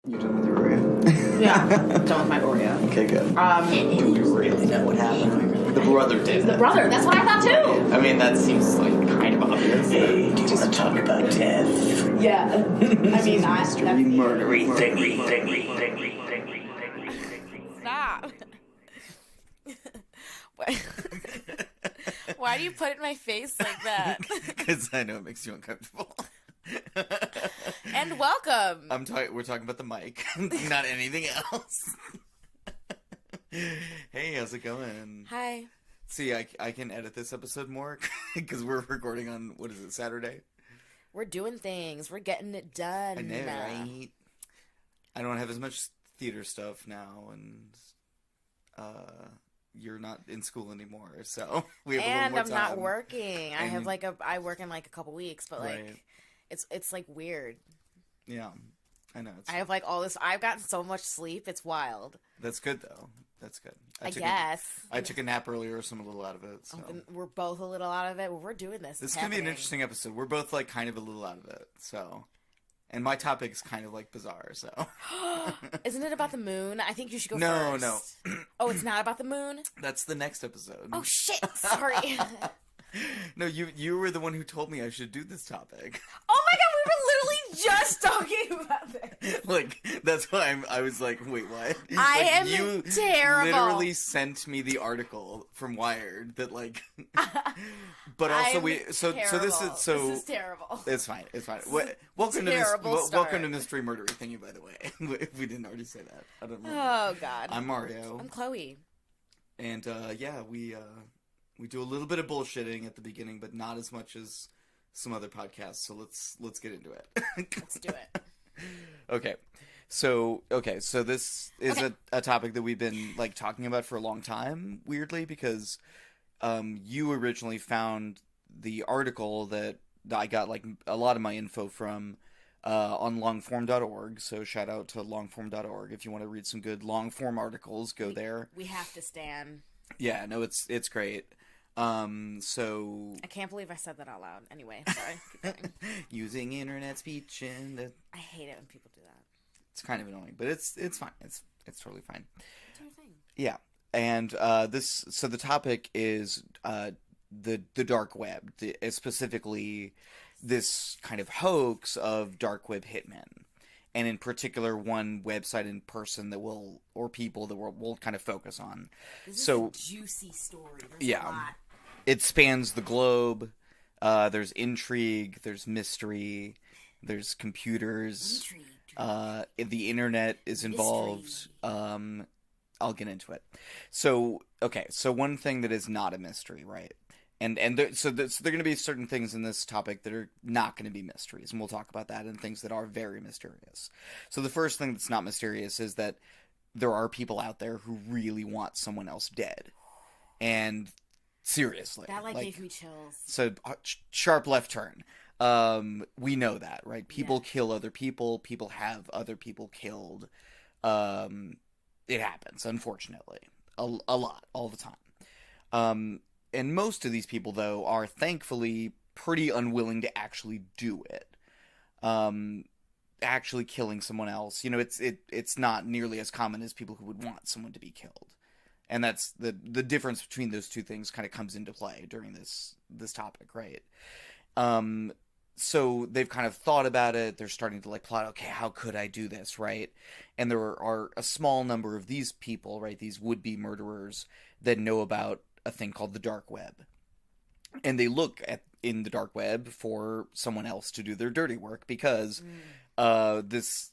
You done with your Oreo? Yeah, done with my Oreo. Okay, good. Do we really know what happened? The brother did. The brother, that's what I thought too. I mean, that seems like kind of obvious. Hey, do you want to talk about death? Yeah. I mean, Murdery thingy. Stop. Why do you put it in my face like that? Because I know it makes you uncomfortable. And welcome. We're talking about the mic, not anything else. Hey, how's it going? Hi. See, I can edit this episode more because we're recording on, what is it, Saturday? We're doing things. We're getting it done. I know, right? I don't have as much theater stuff now, and you're not in school anymore, so we have a little more time. And I'm not working. I work in like a couple weeks, but like right. it's like weird. Yeah, I know. I have like all this. I've gotten so much sleep. It's wild. That's good though. That's good. I guess. I took a nap earlier, so I'm a little out of it. So. We're both a little out of it. We're doing this. This is going to be an interesting episode. We're both, like, kind of a little out of it, so... And my topic's kind of, like, bizarre, so... Isn't it about the moon? I think you should go first. No. Oh, it's not about the moon? That's the next episode. Oh, shit! Sorry. No, you were the one who told me I should do this topic. Oh my god, we were literally just talking about this. Like, that's why I was like, wait, what? I am you terrible. Literally sent me the article from Wired that, like... But also so this is terrible. It's fine. Welcome to Mystery Murdery Thingy, by the way. If we didn't already say that. I don't know. Oh god. I'm Mario. I'm Chloe. And we do a little bit of bullshitting at the beginning, but not as much as some other podcasts. So let's get into it. Let's do it. Okay. So this is a topic that we've been like talking about for a long time, weirdly, because you originally found the article that I got like a lot of my info from on longform.org. So shout out to longform.org. If you want to read some good long-form articles, go there. We have to stand. Yeah, no, it's great. So I can't believe I said that out loud. Anyway, sorry. Keep going. Using internet speech and I hate it when people do that. It's kind of annoying, but it's fine. It's totally fine. It's your thing. Yeah. And the topic is the dark web, specifically this kind of hoax of dark web hitmen, and in particular one website in person that we'll kind of focus on. This is a juicy story. There's a lot. It spans the globe. There's intrigue. There's mystery. There's computers. The internet is involved. I'll get into it. So one thing that is not a mystery, right? And there are going to be certain things in this topic that are not going to be mysteries, and we'll talk about that, and things that are very mysterious. So the first thing that's not mysterious is that there are people out there who really want someone else dead. And seriously. That gave me chills. So sharp left turn. We know that, right? People kill other people. People have other people killed. It happens, unfortunately. A lot, all the time. And most of these people, though, are thankfully pretty unwilling to actually do it. Actually killing someone else. You know, it's not nearly as common as people who would want someone to be killed. And that's the difference between those two things kind of comes into play during this topic, right? So they've kind of thought about it. They're starting to plot, okay, how could I do this, right? And there are a small number of these people, right, these would-be murderers that know about a thing called the dark web. And they look in the dark web for someone else to do their dirty work because this,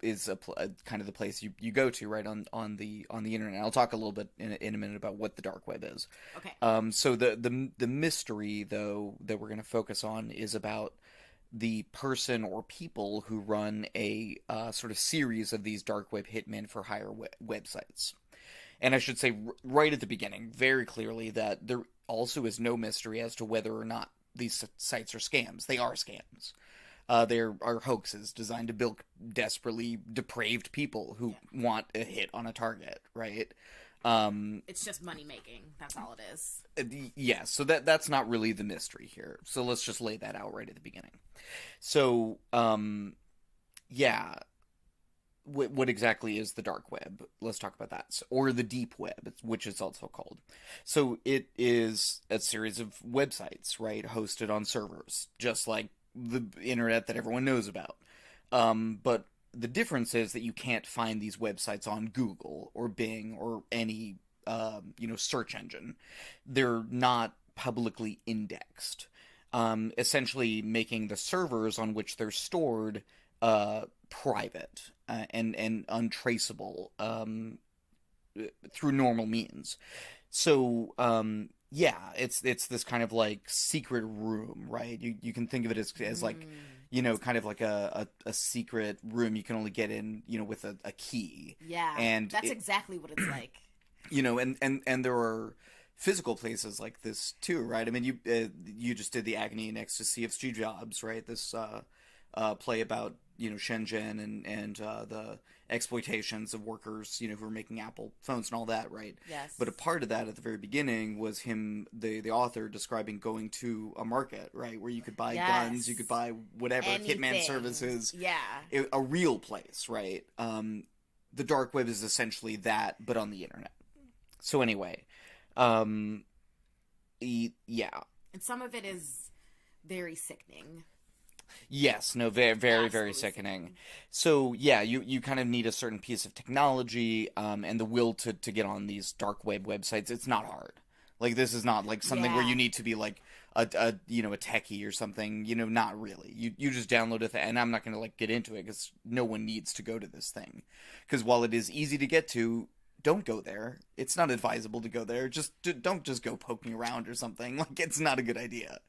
is a kind of the place you go to, right, on the internet. I'll talk a little bit in a minute about what the dark web is. Okay. So the mystery, though, that we're going to focus on is about the person or people who run a sort of series of these dark web hitmen for hire websites. And I should say right at the beginning, very clearly, that there also is no mystery as to whether or not these sites are scams. They are scams. They are hoaxes designed to bilk desperately depraved people who want a hit on a target, right? It's just money making. That's all it is. Yeah, so that's not really the mystery here. So let's just lay that out right at the beginning. So, yeah. what exactly is the dark web? Let's talk about that. Or the deep web, which it's also called. So it is a series of websites, right, hosted on servers, just like the internet that everyone knows about. But the difference is that you can't find these websites on Google or Bing or any search engine. They're not publicly indexed, essentially making the servers on which they're stored private and untraceable through normal means. So it's this kind of like secret room, right? You can think of it as like kind of like a secret room you can only get in with a key. Yeah, and that's exactly what it's like. And there are physical places like this too, right? I mean, you just did the Agony and Ecstasy of Steve Jobs, right? This play about Shenzhen and the exploitations of workers, who are making Apple phones and all that, right? Yes. But a part of that at the very beginning was him, the author, describing going to a market, right, where you could buy guns, you could buy whatever, anything. hitman services, Yeah, a real place, right? The dark web is essentially that, but on the internet. So anyway, yeah. and some of it is very sickening. Yes, no, very, very, very Absolutely sickening. So, yeah, you kind of need a certain piece of technology and the will to get on these dark web websites. It's not hard. Like, this is not, like, something where you need to be, like, a techie or something. Not really. You just download it, and I'm not going to, like, get into it, because no one needs to go to this thing. Because while it is easy to get to, don't go there. It's not advisable to go there. Don't just go poking around or something. Like, it's not a good idea.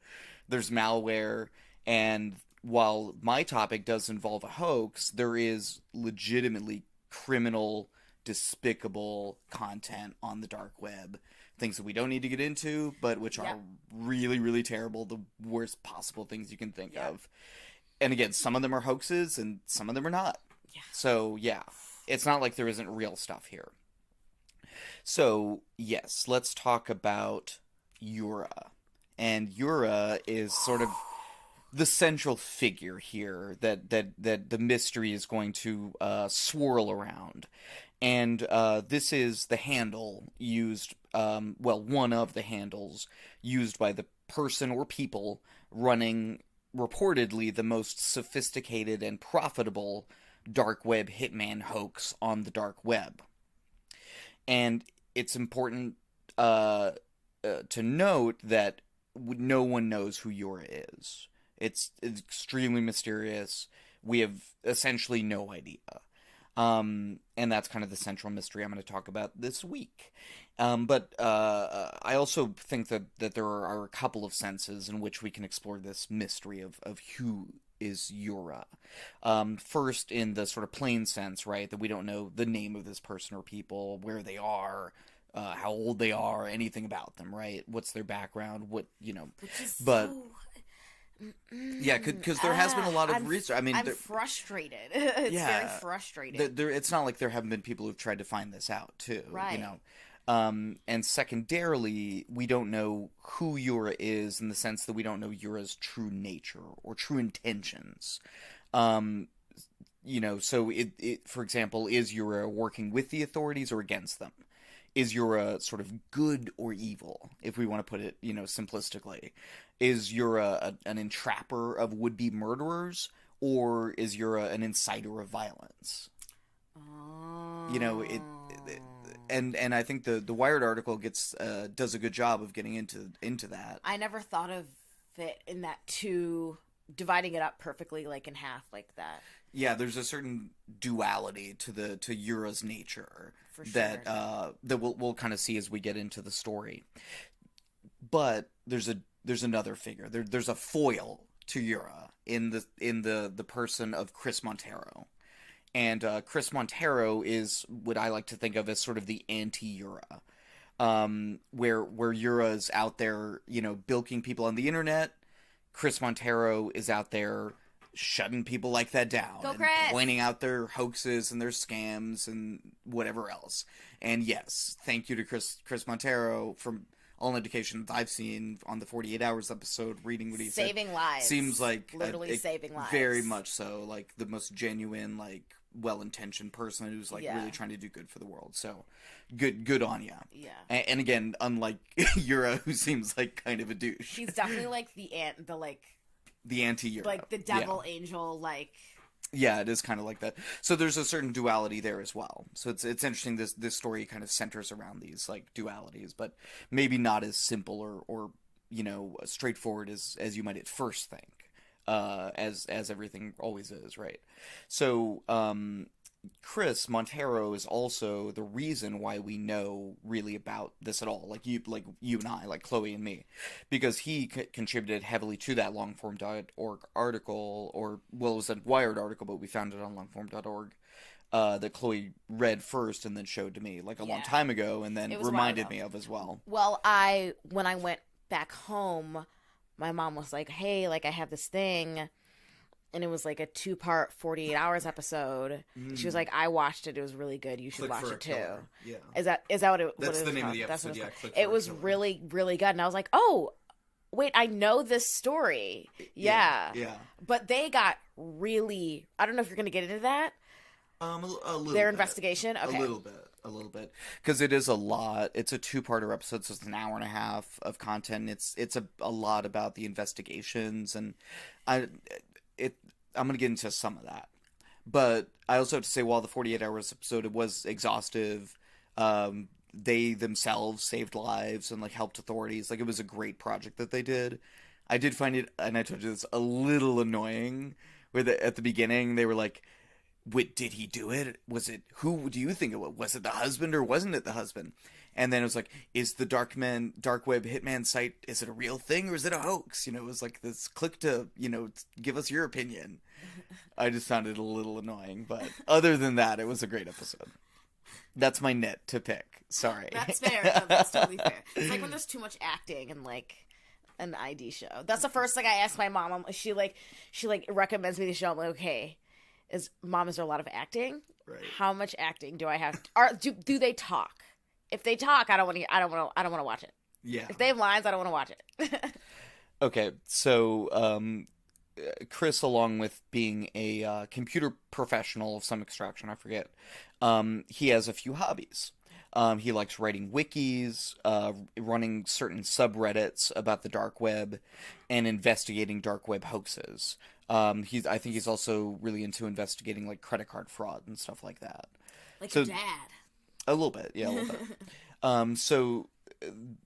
There's malware, and while my topic does involve a hoax, there is legitimately criminal, despicable content on the dark web. Things that we don't need to get into, but which are really, really terrible. The worst possible things you can think of. And again, some of them are hoaxes and some of them are not. Yeah. So, yeah. It's not like there isn't real stuff here. So, yes, let's talk about Yura. And Yura is sort of the central figure here that the mystery is going to swirl around. And this is the handle used, one of the handles used by the person or people running reportedly the most sophisticated and profitable dark web hitman hoax on the dark web. And it's important to note that no one knows who Yura is. It's extremely mysterious. We have essentially no idea. And that's kind of the central mystery I'm going to talk about this week. But I also think that there are a couple of senses in which we can explore this mystery of who is Yura. First, in the sort of plain sense, right, that we don't know the name of this person or people, where they are, how old they are, anything about them, right? What's their background, Which is but... so... Yeah, because there has been a lot of research. I mean, I'm frustrated. It's very frustrating. It's not like there haven't been people who've tried to find this out too, right? And secondarily, we don't know who Yura is in the sense that we don't know Yura's true nature or true intentions. So it for example, is Yura working with the authorities or against them? Is Yura sort of good or evil, if we want to put it, simplistically? Is Yura an entrapper of would-be murderers, or is Yura an inciter of violence? Oh. And I think the Wired article does a good job of getting into that. I never thought of it in that dividing it up perfectly, like in half, like that. Yeah, there's a certain duality to Yura's nature For sure. that we'll kind of see as we get into the story. But there's another figure. There's a foil to Yura in the person of Chris Montero. And Chris Montero is what I like to think of as sort of the anti-Yura. Where Yura's out there, bilking people on the internet, Chris Montero is out there shutting people like that down. Go and Chris! Pointing out their hoaxes and their scams and whatever else. And yes, thank you to Chris Montero from all indications I've seen on the 48 Hours episode, reading what he said. Saving lives. Seems like literally saving lives. Very much so, like the most genuine, like well-intentioned person who's like Yeah. really trying to do good for the world. So good on ya. Yeah. And again, unlike Yura, who seems like kind of a douche. He's definitely like the anti-Yura. like the devil angel, like. Yeah, it is kind of like that. So there's a certain duality there as well. So it's interesting. This story kind of centers around these like dualities, but maybe not as simple or straightforward as you might at first think, as everything always is, right? So Chris Montero is also the reason why we know really about this at all, like you and I, like Chloe and me, because he contributed heavily to that longform.org article, or well, it was a Wired article, but we found it on longform.org, that Chloe read first and then showed to me like a long time ago, and then reminded me of as well. Well, when I went back home, my mom was like, "Hey, like I have this thing." And it was like a 2-part 48 Hours episode. She was like, "I watched it. It was really good. You should watch it too." Yeah. Is that what it? That's what the name called? of the episode. That's Yeah, what Click it was really, really good. And I was like, "Oh, wait, I know this story." Yeah. But they got really. I don't know if you're going to get into that. A little. Their bit. investigation. Okay. A little bit, because it is a lot. It's a 2-parter episode, so it's an hour and a half of content. It's a lot about the investigations, and I'm going to get into some of that. But I also have to say, while the 48 Hours episode, it was exhaustive, they themselves saved lives and like helped authorities. Like, it was a great project that they did. I did find it, and I told you this, a little annoying, where at the beginning they were like, "Wait, did he do it? Was it, who do you think it was? Was it the husband or wasn't it the husband?" And then it was like, "Is the dark web hitman site, is it a real thing or is it a hoax?" It was like this, click to, give us your opinion. I just found it a little annoying, but other than that, it was a great episode. That's my nit to pick. Sorry. That's fair. No, that's totally fair. It's like when there's too much acting in like an ID show. That's the first thing I asked my mom. She recommends me the show. I'm like, "Okay, is there a lot of acting? Right. How much acting do I have? Do they talk? If they talk, I don't want to watch it. Yeah. If they have lines, I don't want to watch it." Okay, so Chris, along with being a computer professional of some extraction, I forget, he has a few hobbies. He likes writing wikis, running certain subreddits about the dark web, and investigating dark web hoaxes. I think he's also really into investigating like credit card fraud and stuff like that. Like your dad. A little bit, yeah, a little bit.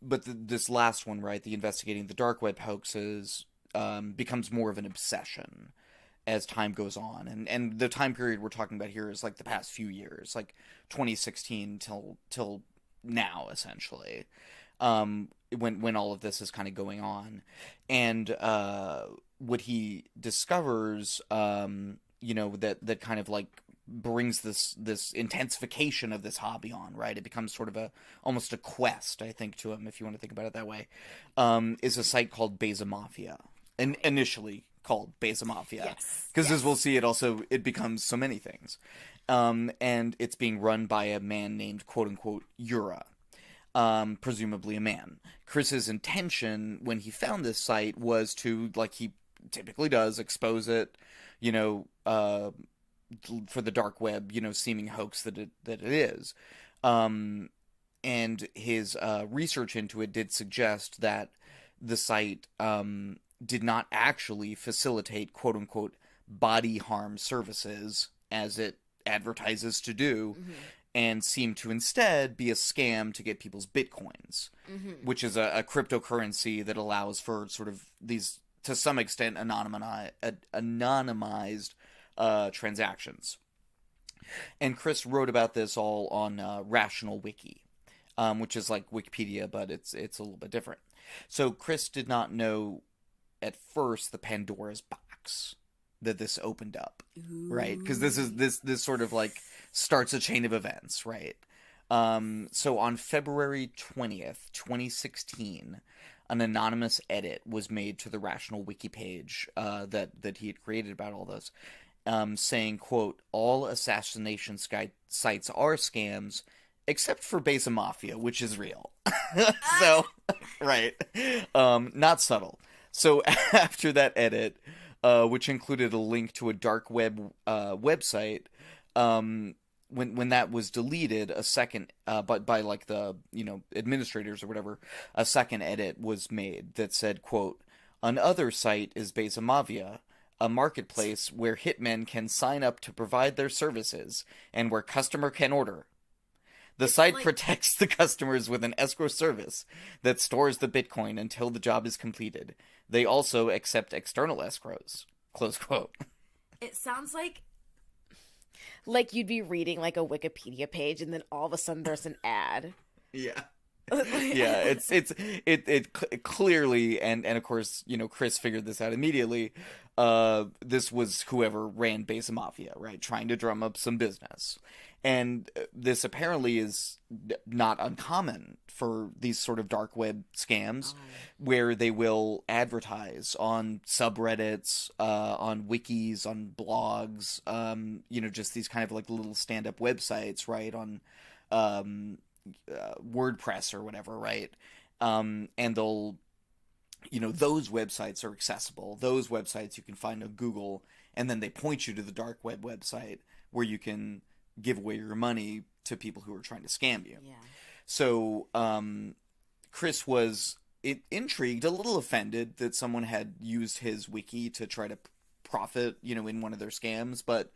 But this last one, right, the investigating the dark web hoaxes, becomes more of an obsession as time goes on, and the time period we're talking about here is like the past few years, like 2016 till now, essentially, when all of this is kind of going on, and what he discovers, that kind of like brings this intensification of this hobby on, right? It becomes sort of almost a quest, I think, to him, if you want to think about it that way, is a site called Beza Mafia, and initially called Beza Mafia. Yes. Because as we'll see, it becomes so many things. And it's being run by a man named, quote-unquote, Yura. Presumably a man. Chris's intention when he found this site was to, like he typically does, expose it, for the dark web, seeming hoax that it is. And his research into it did suggest that the site did not actually facilitate, quote-unquote, body harm services, as it advertises to do, and seemed to instead be a scam to get people's bitcoins, which is a cryptocurrency that allows for sort of these, to some extent, anonymized transactions. And Chris wrote about this all on Rational Wiki, which is like Wikipedia, but it's a little bit different. So Chris did not know at first the Pandora's box that this opened up. Ooh. Right? Because this sort of like starts a chain of events, right? So on February 20th, 2016, an anonymous edit was made to the Rational Wiki page that he had created about all this, saying, quote, "All assassination sites are scams, except for Beza Mafia, which is real." So, right. Not subtle. So after that edit, which included a link to a dark web website, when that was deleted, a second, but by like the, administrators or whatever, a second edit was made that said, quote, "Another site is Basamavia, a marketplace where hitmen can sign up to provide their services and where customer can order. The site protects the customers with an escrow service that stores the Bitcoin until the job is completed. They also accept external escrows." Close quote. It sounds like you'd be reading like a Wikipedia page and then all of a sudden there's an ad. Yeah. Yeah, it clearly, and of course, Chris figured this out immediately. This was whoever ran Besa Mafia, right? Trying to drum up some business. And this apparently is not uncommon for these sort of dark web scams, where they will advertise on subreddits, on wikis, on blogs, just these kind of like little stand-up websites, right? On WordPress or whatever, right? And they'll, those websites are accessible. Those websites you can find on Google, and then they point you to the dark web website where you can give away your money to people who are trying to scam you. Yeah. So Chris was intrigued, a little offended that someone had used his wiki to try to profit, in one of their scams. But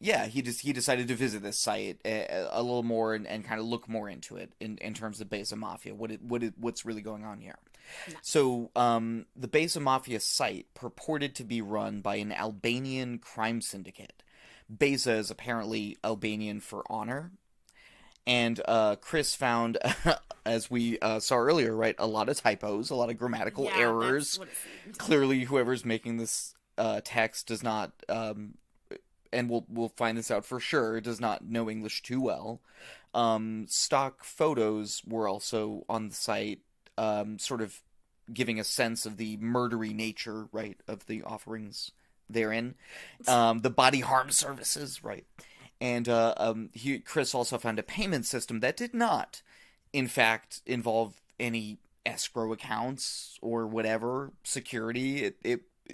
he decided to visit this site a little more and kind of look more into it in terms of Besa Mafia, what's really going on here. Nice. So the Besa Mafia site purported to be run by an Albanian crime syndicate. Besa is apparently Albanian for honor. And Chris found, as we saw earlier, right, a lot of typos, a lot of grammatical errors. That's what it seems. Clearly, whoever's making this text does not, and we'll find this out for sure, does not know English too well. Stock photos were also on the site, sort of giving a sense of the murdery nature, right, of the offerings therein. The body harm services, right. And Chris also found a payment system that did not, in fact, involve any escrow accounts or whatever security.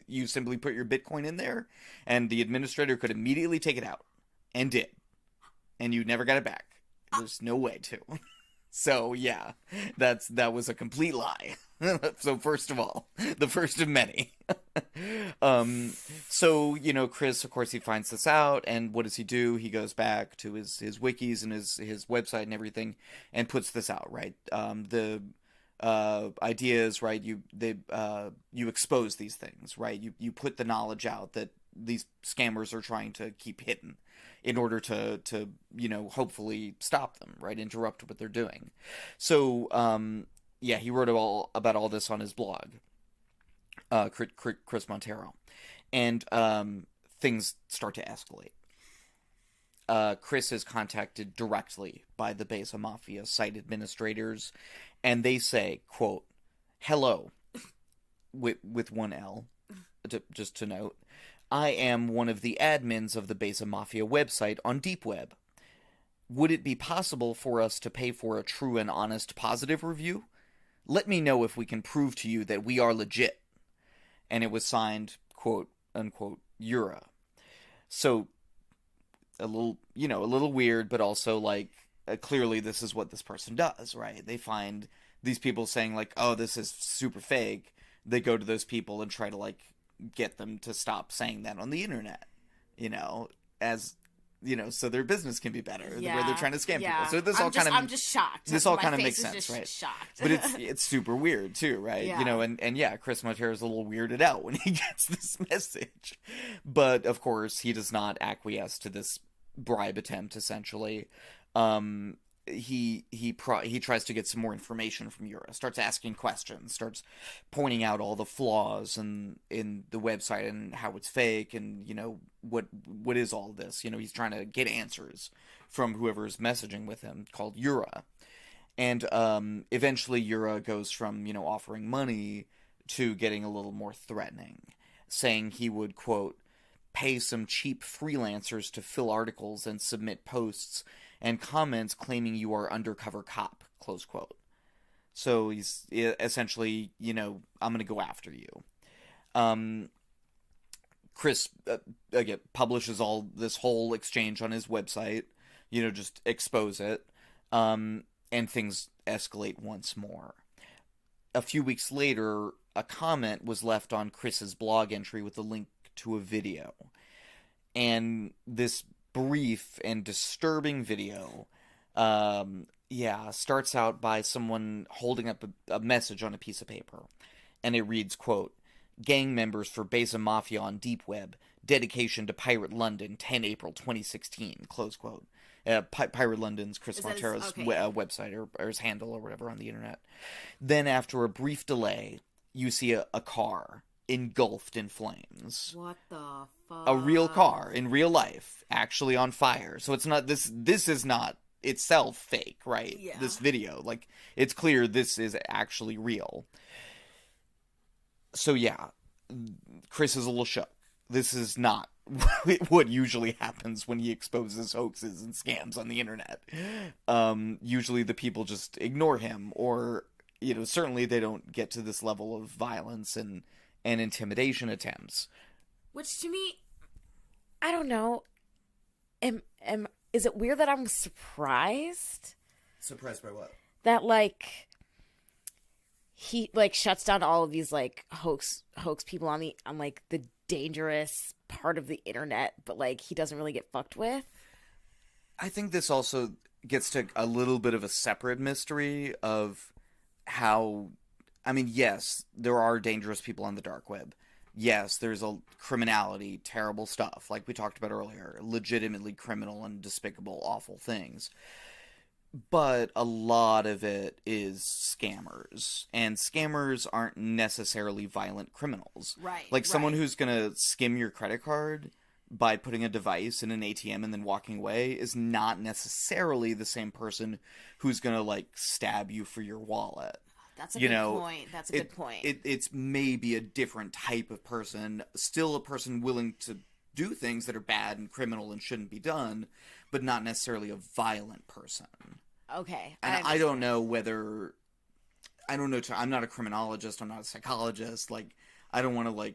You simply put your Bitcoin in there, and the administrator could immediately take it out, and did. And you never got it back. There's no way to. So, yeah, that was a complete lie. So, first of all, the first of many. So, Chris, of course, he finds this out, and what does he do? He goes back to his wikis and his website and everything, and puts this out, right? The idea is, right, you expose these things, right? You put the knowledge out that these scammers are trying to keep hidden in order to hopefully stop them, right? Interrupt what they're doing. So, he wrote about all this on his blog, Chris Montero. And things start to escalate. Chris is contacted directly by the Besa Mafia site administrators, and they say, quote, "Hello," with one L, just to note, "I am one of the admins of the Besa Mafia website on Deep Web. Would it be possible for us to pay for a true and honest positive review? Let me know if we can prove to you that we are legit." And it was signed, quote, unquote, Yura. So, a little weird, but also, like, clearly this is what this person does, right? They find these people saying, like, oh, this is super fake. They go to those people and try to, like, get them to stop saying that on the internet, so their business can be better, where they're trying to scam people. So this I'm just shocked. This all kind of makes sense, right? Shocked. But it's super weird too, right? Yeah. And Chris Montero's a little weirded out when he gets this message. But of course, he does not acquiesce to this bribe attempt, essentially. He tries to get some more information from Yura, starts asking questions, starts pointing out all the flaws in the website and how it's fake, and what is all this. He's trying to get answers from whoever's messaging with him, called Yura. And eventually Yura goes from offering money to getting a little more threatening, saying he would, quote, "pay some cheap freelancers to fill articles and submit posts and comments claiming you are undercover cop," close quote. So he's essentially, I'm going to go after you. Chris again publishes all this whole exchange on his website, just expose it, and things escalate once more. A few weeks later, a comment was left on Chris's blog entry with a link to a video. And this brief and disturbing video, starts out by someone holding up a message on a piece of paper. And it reads, quote, "Gang members for Beza Mafia on Deep Web. Dedication to Pirate London, 10 April 2016, close quote. Pirate London's Chris Montero's website or his handle or whatever on the internet. Then after a brief delay, you see a car engulfed in flames. What the fuck? A real car in real life, actually on fire. So it's not this is not itself fake, right? Yeah. This video, like, it's clear this is actually real. So yeah, Chris is a little shook. This is not what usually happens when he exposes hoaxes and scams on the internet. Usually the people just ignore him, or, certainly they don't get to this level of violence and intimidation attempts. Which to me, I don't know. Is it weird that I'm surprised? Surprised by what? That, he, shuts down all of these, hoax people on the dangerous part of the internet, but, he doesn't really get fucked with. I think this also gets to a little bit of a separate mystery of how... I mean, yes, there are dangerous people on the dark web. Yes, there's a criminality, terrible stuff, like we talked about earlier. Legitimately criminal and despicable, awful things. But a lot of it is scammers. And scammers aren't necessarily violent criminals. Right. Someone who's going to skim your credit card by putting a device in an ATM and then walking away is not necessarily the same person who's going to, stab you for your wallet. That's a good point. That's a good point. It's maybe a different type of person, still a person willing to do things that are bad and criminal and shouldn't be done, but not necessarily a violent person. Okay. And I don't know whether... I don't know. I'm not a criminologist. I'm not a psychologist. I don't want to,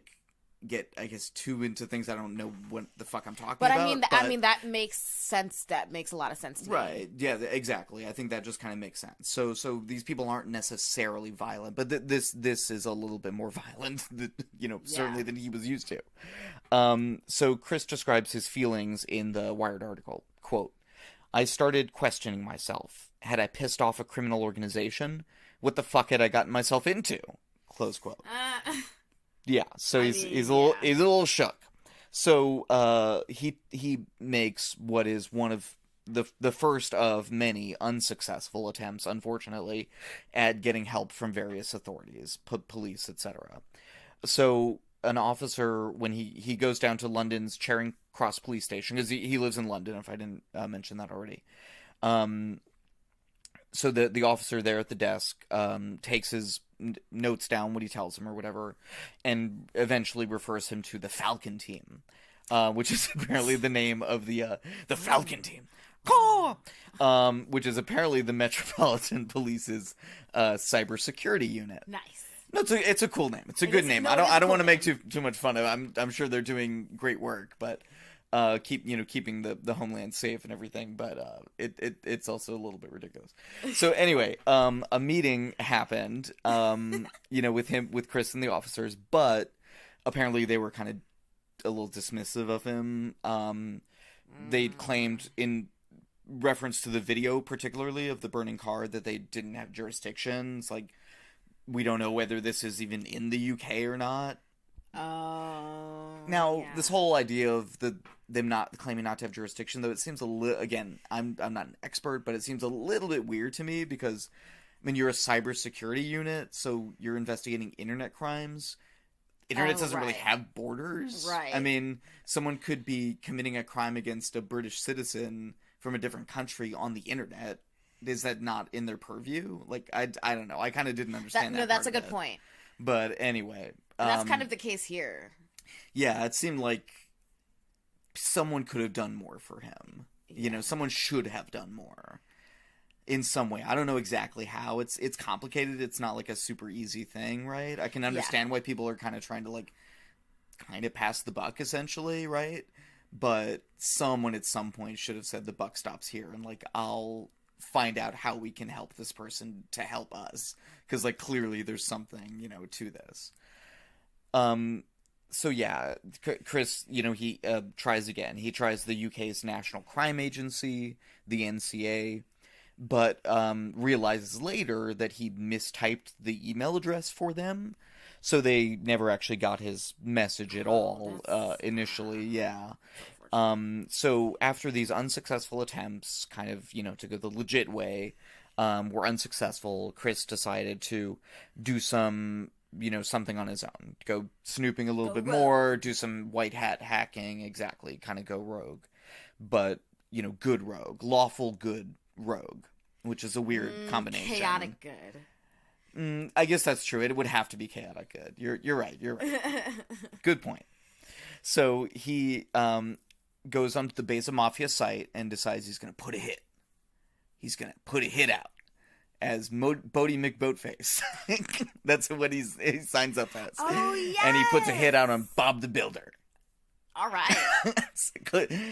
get, I guess, too into things I don't know what the fuck I'm talking about. I mean, that makes sense. That makes a lot of sense to me. Right. Yeah, exactly. I think that just kind of makes sense. So these people aren't necessarily violent, but this is a little bit more violent, certainly than he was used to. So Chris describes his feelings in the Wired article. Quote, "I started questioning myself. Had I pissed off a criminal organization? What the fuck had I gotten myself into?" Close quote. Yeah, so he's a little shook. So he makes what is one of the first of many unsuccessful attempts, unfortunately, at getting help from various authorities, police, etc. So an officer, when he goes down to London's Charing Cross police station, because he lives in London, if I didn't mention that already. So the officer there at the desk takes his notes down, what he tells him or whatever, and eventually refers him to the Falcon Team, which is apparently the name of the Falcon Team, which is apparently the Metropolitan Police's cybersecurity unit. Nice. No, it's a cool name. It's a good name. I don't want to make too much fun of it. I'm sure they're doing great work, but keeping the homeland safe and everything, but it's also a little bit ridiculous. So anyway, a meeting happened, with Chris and the officers, but apparently they were kind of a little dismissive of him. They claimed, in reference to the video particularly of the burning car, that they didn't have jurisdictions. We don't know whether this is even in the UK or not. Oh. Now, this whole idea of them not claiming not to have jurisdiction, though, it seems a little, again, I'm not an expert, but it seems a little bit weird to me because, you're a cybersecurity unit, so you're investigating internet crimes. Internet doesn't really have borders. Right. Someone could be committing a crime against a British citizen from a different country on the internet. Is that not in their purview? I don't know. I kind of didn't understand that. No, that's a good point. But anyway. That's kind of the case here. Yeah, it seemed like someone could have done more for him. Yeah. Someone should have done more in some way. I don't know exactly how. It's complicated. It's not a super easy thing, right? I can understand why people are kind of trying to kind of passed the buck, essentially, right? But someone at some point should have said the buck stops here, and, like, I'll find out how we can help this person to help us. Because, like, clearly there's something, you know, to this. So, yeah, Chris, you know, he tries again. He tries the UK's National Crime Agency, the NCA, but realizes later that he mistyped the email address for them. So they never actually got his message at all initially, yeah. So after these unsuccessful attempts, kind of, you know, to go the legit way, were unsuccessful, Chris decided to do some, you know, something on his own. Go snooping a little bit more, do some white hat hacking, exactly, kind of go rogue. But, you know, good rogue, lawful good rogue, which is a weird combination. Chaotic good. I guess that's true. It would have to be chaotic good. You're right. You're right. Good point. So he goes onto the Besa Mafia site and decides he's going to put a hit. He's going to put a hit out as Bodie McBoatface. That's what he signs up as. Oh, yes! And he puts a hit out on Bob the Builder. All right.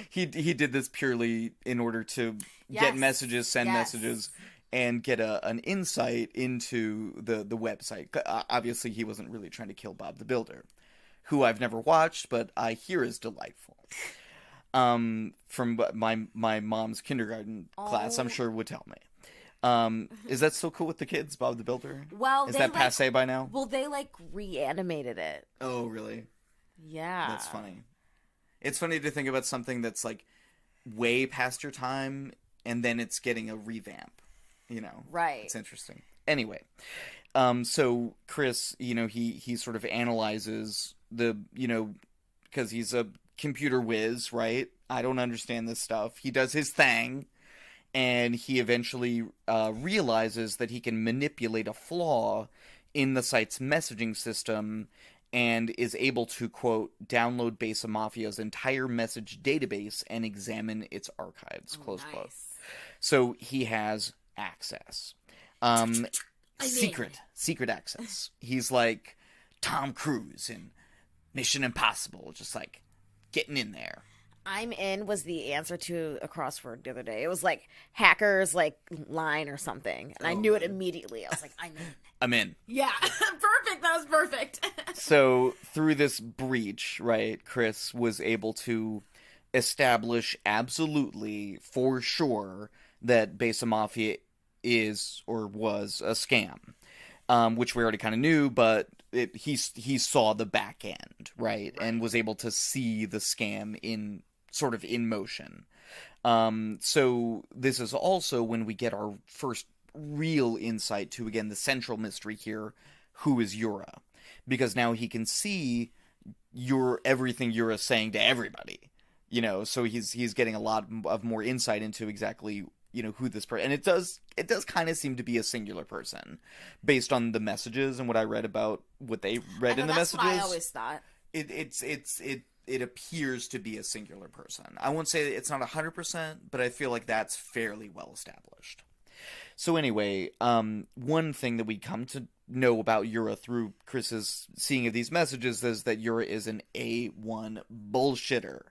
He did this purely in order to get messages, send messages, and get an insight into the website. Obviously, he wasn't really trying to kill Bob the Builder, who I've never watched, but I hear is delightful. From my mom's kindergarten class, I'm sure would tell me. Is that still cool with the kids, Bob the Builder? Well, is that passé by now? Well, they like reanimated it. Oh, really? Yeah. That's funny. It's funny to think about something that's like way past your time, and then it's getting a revamp. You know, right? It's interesting. Anyway, so Chris, you know, he sort of analyzes the, you know, because he's a computer whiz, right? I don't understand this stuff. He does his thing, and he eventually realizes that he can manipulate a flaw in the site's messaging system, and is able to, quote, download Besa Mafia's entire message database and examine its archives, close quote. So he has access. Secret access. He's like Tom Cruise in Mission Impossible, just like getting in there. I'm in was the answer to a crossword the other day. It was like hackers like line or something. And I knew it immediately. I was like, I'm in. I'm in. Yeah. Perfect. That was perfect. So through this breach, right, Chris was able to establish absolutely for sure that Besa Mafia is or was a scam, which we already kind of knew, but he saw the back end, right, and was able to see the scam in motion. So this is also when we get our first real insight to, again, the central mystery here: who is Yura? Because now he can see everything Yura's saying to everybody, you know. So he's getting a lot of more insight into exactly, you know, who this person, and it does kind of seem to be a singular person based on the messages and what I read about what they read in the messages. That's what I always thought. It appears to be a singular person. I won't say it's not 100%, but I feel like that's fairly well established. So anyway, one thing that we come to know about Yura through Chris's seeing of these messages is that Yura is an A1 bullshitter.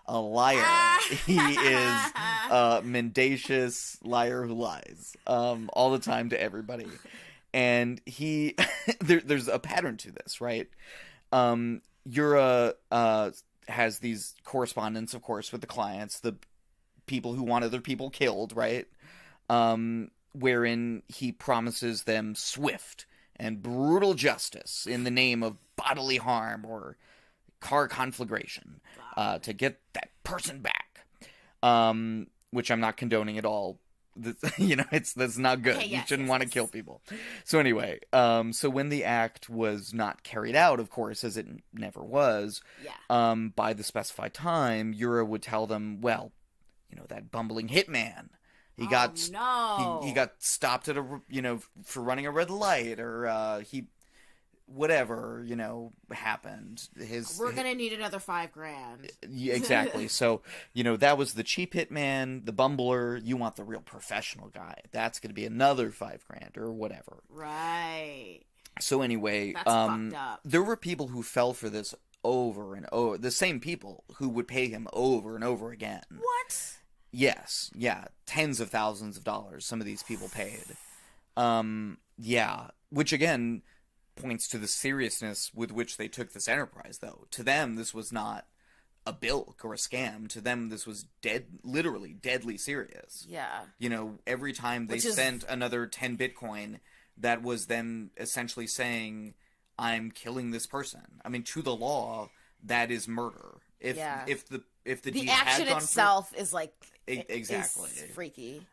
A liar. He is a mendacious liar who lies all the time to everybody. And he there's a pattern to this, right? Yura has these correspondence, of course, with the clients, the people who want other people killed, right? Wherein he promises them swift and brutal justice in the name of bodily harm or car conflagration to get that person back, which I'm not condoning at all. You know, that's not good. You shouldn't want to kill people. So anyway, so when the act was not carried out, of course, as it never was, by the specified time, Yura would tell them, well, you know, that bumbling hitman, he got stopped at for running a red light, or whatever, you know, happened. We're gonna need another $5,000. Yeah, exactly. So, you know, that was the cheap hitman, the bumbler. You want the real professional guy. That's gonna be another $5,000 or whatever. Right. So anyway, that's fucked up. There were people who fell for this over and over. The same people who would pay him over and over again. What? Yes, yeah, tens of thousands of dollars some of these people paid. Yeah, which again points to the seriousness with which they took this enterprise, though. To them, this was not a bilk or a scam. To them, this was literally deadly serious. Yeah. You know, every time they sent another 10 Bitcoin, that was them essentially saying, I'm killing this person. I mean, to the law, that is murder. If the deed action had gone itself is like exactly is freaky.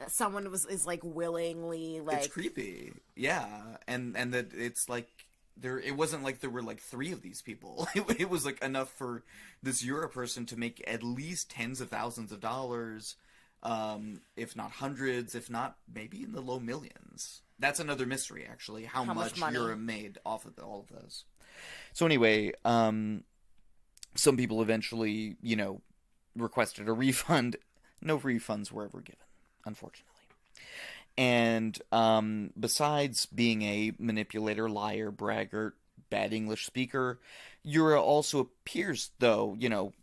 Someone is like willingly like it's creepy, yeah, and that it's like it wasn't like there were like 3 of these people. It was like enough for this Euro person to make at least tens of thousands of dollars, if not hundreds, if not maybe in the low millions. That's another mystery, actually, how much Euro made off of all of this. So anyway, some people eventually, you know, requested a refund. No refunds were ever given, unfortunately. And besides being a manipulator, liar, braggart, bad English speaker, Yura also appears, though, you know,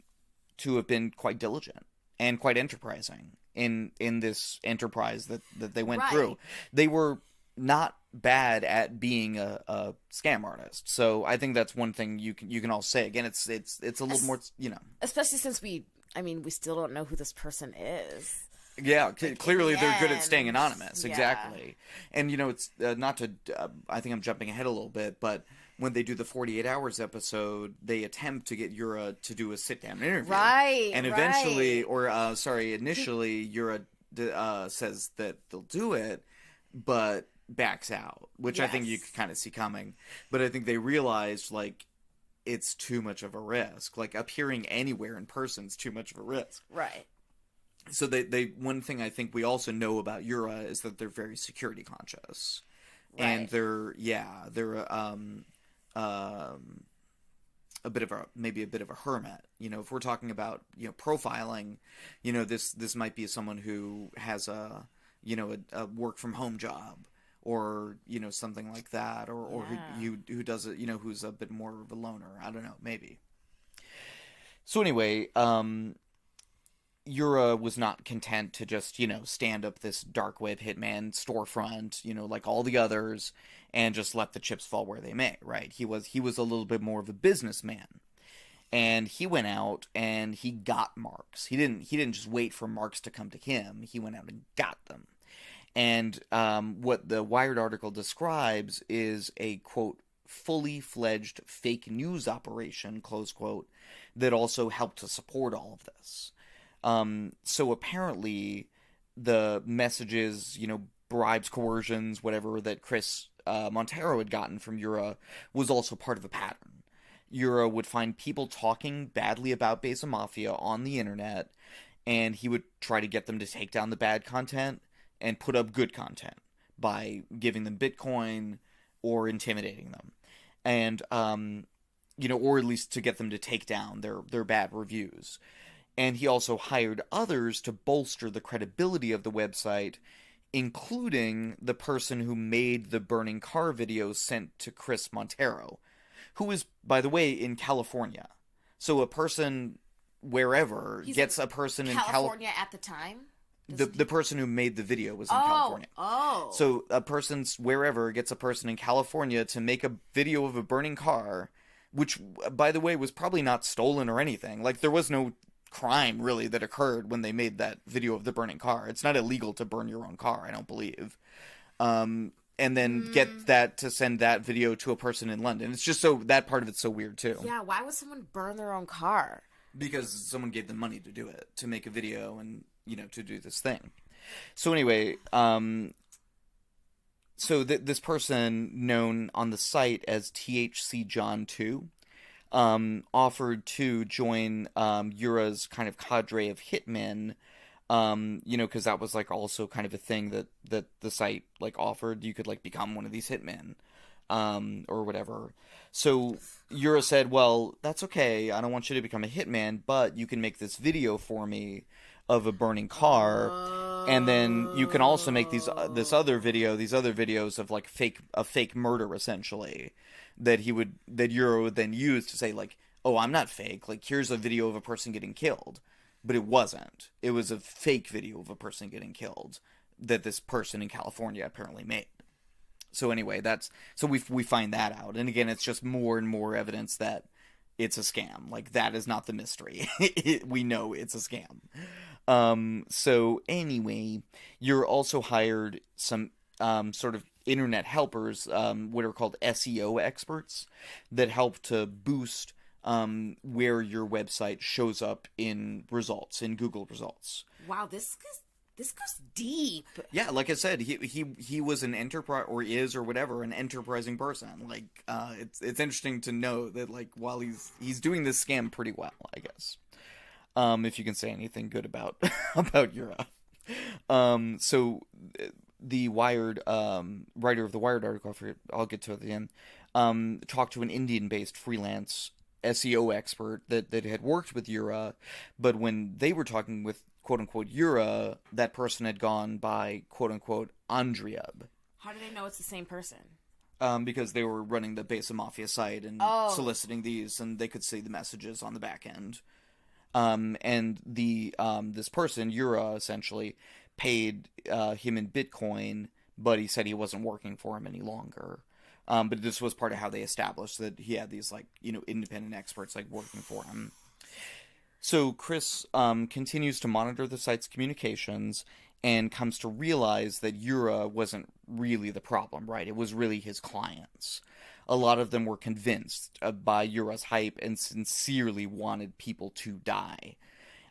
to have been quite diligent and quite enterprising in this enterprise that they went through. They were not bad at being a scam artist. So I think that's one thing you can all say. Again, it's a little more, you know. Especially since we still don't know who this person is. Yeah, clearly they're good at staying anonymous. Yeah. Exactly. And, you know, it's not to, I think I'm jumping ahead a little bit, but when they do the 48 Hours episode, they attempt to get Yura to do a sit-down interview. Right, and eventually, initially, Yura says that they'll do it, but backs out, which I think you could kind of see coming. But I think they realized, like, it's too much of a risk. Like, appearing anywhere in person is too much of a risk. Right. So they one thing I think we also know about Yura is that they're very security conscious. Right. And they're maybe a bit of a hermit. You know, if we're talking about, you know, profiling, you know, this might be someone who has a work from home job, or, you know, something like that, or who does it, you know, who's a bit more of a loner. I don't know, maybe. So anyway, Yura was not content to just, you know, stand up this dark web hitman storefront, you know, like all the others, and just let the chips fall where they may, right? He was a little bit more of a businessman. And he went out and he got marks. He didn't just wait for marks to come to him. He went out and got them. And what the Wired article describes is a, quote, fully fledged fake news operation, close quote, that also helped to support all of this. So apparently the messages, you know, bribes, coercions, whatever, that Chris Montero had gotten from Yura was also part of a pattern. Yura would find people talking badly about Besa Mafia on the internet, and he would try to get them to take down the bad content and put up good content by giving them Bitcoin or intimidating them. And, you know, or at least to get them to take down their bad reviews. And he also hired others to bolster the credibility of the website, including the person who made the burning car video sent to Chris Montero, who is, by the way, in California. So a person wherever gets a person in California at the time? The person who made the video was in California. Oh. So a person's wherever gets a person in California to make a video of a burning car, which, by the way, was probably not stolen or anything. Like, there was no crime, really, that occurred when they made that video of the burning car. It's not illegal to burn your own car, I don't believe. And then get that to send that video to a person in London. It's just so, that part of it's so weird, too. Yeah, why would someone burn their own car? Because someone gave them money to do it, to make a video and, you know, to do this thing. So anyway, this person, known on the site as THC John 2, offered to join Yura's kind of cadre of hitmen, you know, because that was, like, also kind of a thing that the site, like, offered. You could, like, become one of these hitmen, or whatever. So Yura said, well, that's okay, I don't want you to become a hitman, but you can make this video for me of a burning car, and then you can also make these other videos of, like, a fake murder, essentially, that Yura would then use to say, like, oh, I'm not fake. Like, here's a video of a person getting killed. But it wasn't. It was a fake video of a person getting killed that this person in California apparently made. So anyway, so we find that out. And again, it's just more and more evidence that it's a scam. Like, that is not the mystery. We know it's a scam. So anyway, you're also hired some sort of internet helpers, what are called SEO experts, that help to boost where your website shows up in results, in Google results. Wow, this goes deep. Yeah, like I said, he was an enterprise, or is, or whatever, an enterprising person. Like, it's interesting to know that, like, while he's doing this scam pretty well, I guess. If you can say anything good about about Yura. So the Wired writer of the Wired article, I'll get to it at the end, talked to an Indian-based freelance SEO expert that had worked with Yura, but when they were talking with quote-unquote Yura, that person had gone by quote-unquote Andriab. How do they know it's the same person? Because they were running the Besa Mafia site and soliciting these, and they could see the messages on the back end. And this person, Yura, essentially paid him in Bitcoin, but he said he wasn't working for him any longer. But this was part of how they established that he had these, like, independent experts, like, working for him. So Chris continues to monitor the site's communications and comes to realize that Yura wasn't really the problem, right? It was really his clients. A lot of them were convinced by Yura's hype and sincerely wanted people to die.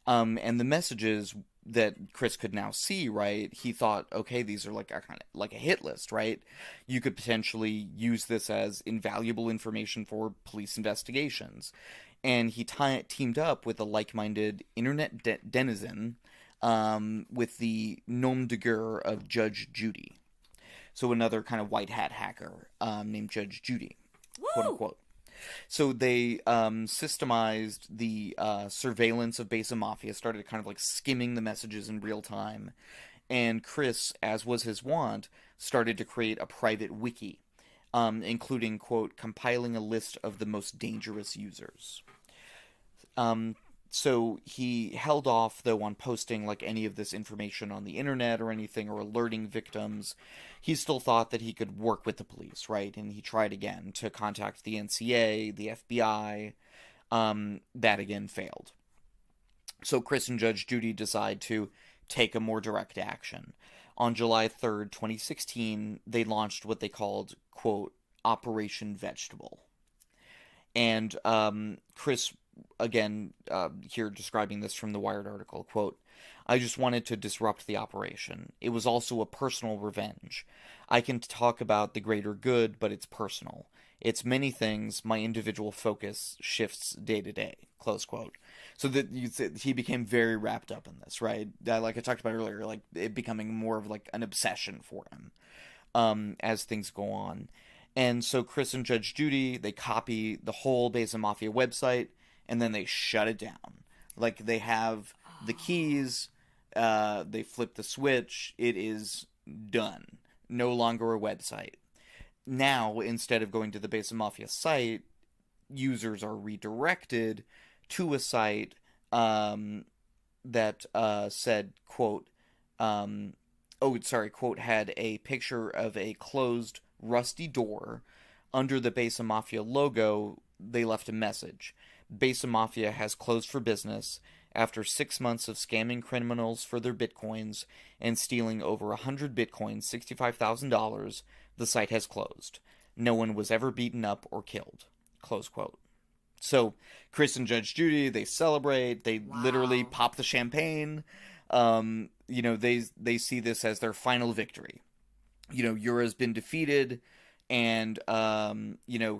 And the messages that Chris could now see, right, he thought, okay, these are like a hit list, right? You could potentially use this as invaluable information for police investigations. And he teamed up with a like-minded internet denizen with the nom de guerre of Judge Judy. So another kind of white hat hacker named Judge Judy, quote unquote. So they systemized the surveillance of Besa Mafia, started kind of like skimming the messages in real time. And Chris, as was his wont, started to create a private wiki, including, quote, compiling a list of the most dangerous users. So he held off, though, on posting, like, any of this information on the internet or anything, or alerting victims. He still thought that he could work with the police, right? And he tried again to contact the NCA, the FBI. That again failed. So Chris and Judge Judy decide to take a more direct action. On July 3rd, 2016, they launched what they called, quote, Operation Vegetable. And Chris, again, here describing this from the Wired article, quote, I just wanted to disrupt the operation. It was also a personal revenge. I can talk about the greater good, but it's personal. It's many things. My individual focus shifts day to day, close quote. So that he became very wrapped up in this, right? Like I talked about earlier, like it becoming more of like an obsession for him as things go on. And so Chris and Judge Judy, they copy the whole Besa Mafia website, and then they shut it down. Like, they have the keys, they flip the switch, it is done. No longer a website. Now, instead of going to the Besa Mafia site, users are redirected to a site that said, quote, quote, had a picture of a closed, rusty door. Under the Besa Mafia logo, they left a message. Besa Mafia has closed for business. After 6 months of scamming criminals for their bitcoins and stealing over 100 bitcoins, $65,000, the site has closed. No one was ever beaten up or killed. Close quote. So Chris and Judge Judy, they celebrate. They literally pop the champagne. They see this as their final victory. Yura's been defeated, and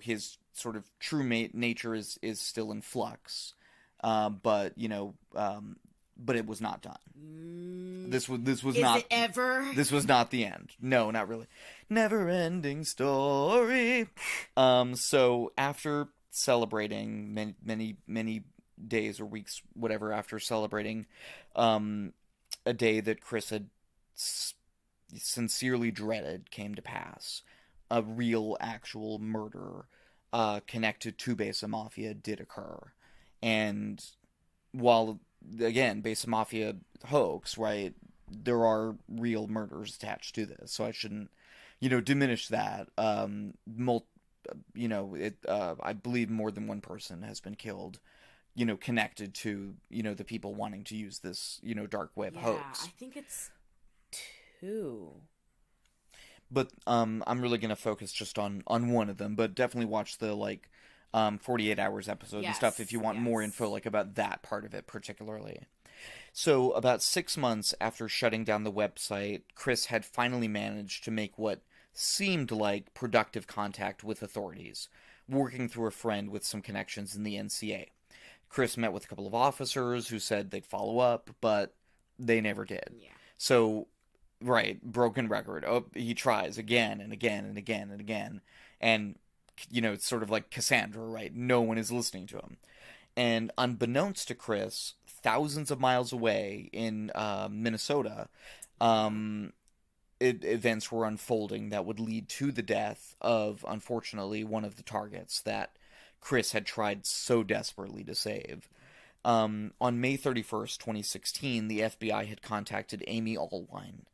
his sort of true nature is still in flux. But it was not done. This was Is not it ever? This was not the end. No, not really. Never-ending story. So after celebrating many days or weeks, whatever, after celebrating a day that Chris had sincerely dreaded came to pass. A real, actual murder connected to Besa Mafia did occur. And while, again, Besa Mafia hoax, right, there are real murders attached to this, so I shouldn't, diminish that. I believe more than one person has been killed, connected to, the people wanting to use this, dark web hoax. I think it's 2. But I'm really gonna focus just on one of them, but definitely watch the 48 hours episode and stuff if you want more info about that part of it particularly. So about 6 months after shutting down the website, Chris had finally managed to make what seemed like productive contact with authorities, working through a friend with some connections in the NCA. Chris met with a couple of officers who said they'd follow up, but they never did. Yeah. So, right, broken record. Oh, he tries again and again and again and again. And, it's sort of like Cassandra, right? No one is listening to him. And unbeknownst to Chris, thousands of miles away in Minnesota, events were unfolding that would lead to the death of, unfortunately, one of the targets that Chris had tried so desperately to save. On May 31st, 2016, the FBI had contacted Amy Allwine,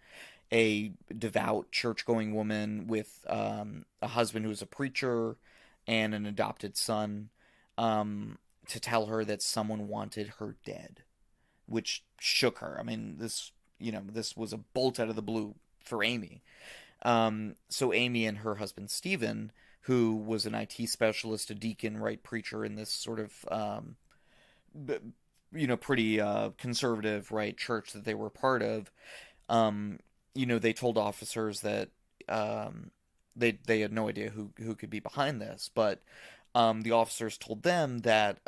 a devout church-going woman with a husband who was a preacher and an adopted son, to tell her that someone wanted her dead, which shook her. I mean, this was a bolt out of the blue for Amy. So Amy and her husband Stephen, who was an IT specialist, a deacon, right, preacher in this sort of, pretty conservative, right, church that they were part of, they told officers that they had no idea who could be behind this, but the officers told them that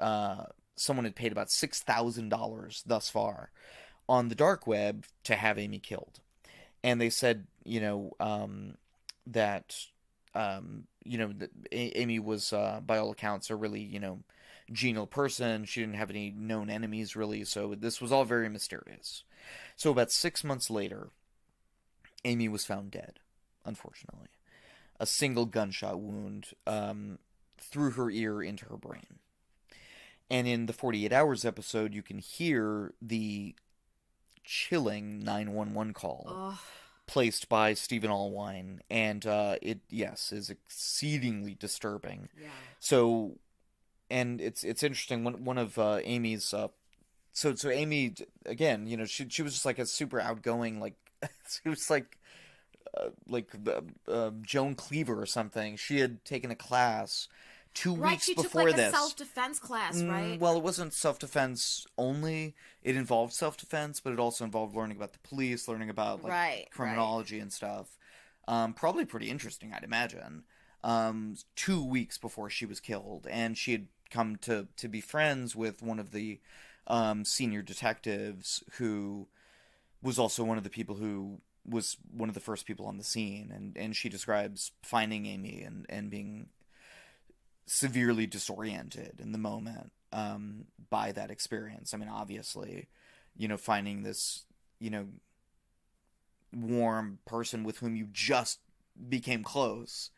someone had paid about $6,000 thus far on the dark web to have Amy killed. And they said, that Amy was, by all accounts, a really, genial person. She didn't have any known enemies, really, so this was all very mysterious. So about 6 months later, Amy was found dead, unfortunately. A single gunshot wound through her ear into her brain. And in the 48 Hours episode, you can hear the chilling 911 call placed by Stephen Allwine, and it is exceedingly disturbing. Yeah. So, and it's interesting. One of Amy's so Amy, again, she was just like a super outgoing, she was like Joan Cleaver or something. She had taken a class 2 weeks she before took this. a self-defense class, right? Well, it wasn't self-defense only. It involved self-defense, but it also involved learning about the police, learning about criminology and stuff. Probably pretty interesting, I'd imagine. 2 weeks before she was killed, and she had come to be friends with one of the senior detectives, who was also one of the people who was one of the first people on the scene, and she describes finding Amy and being severely disoriented in the moment by that experience. I mean, obviously, finding this, warm person with whom you just became close,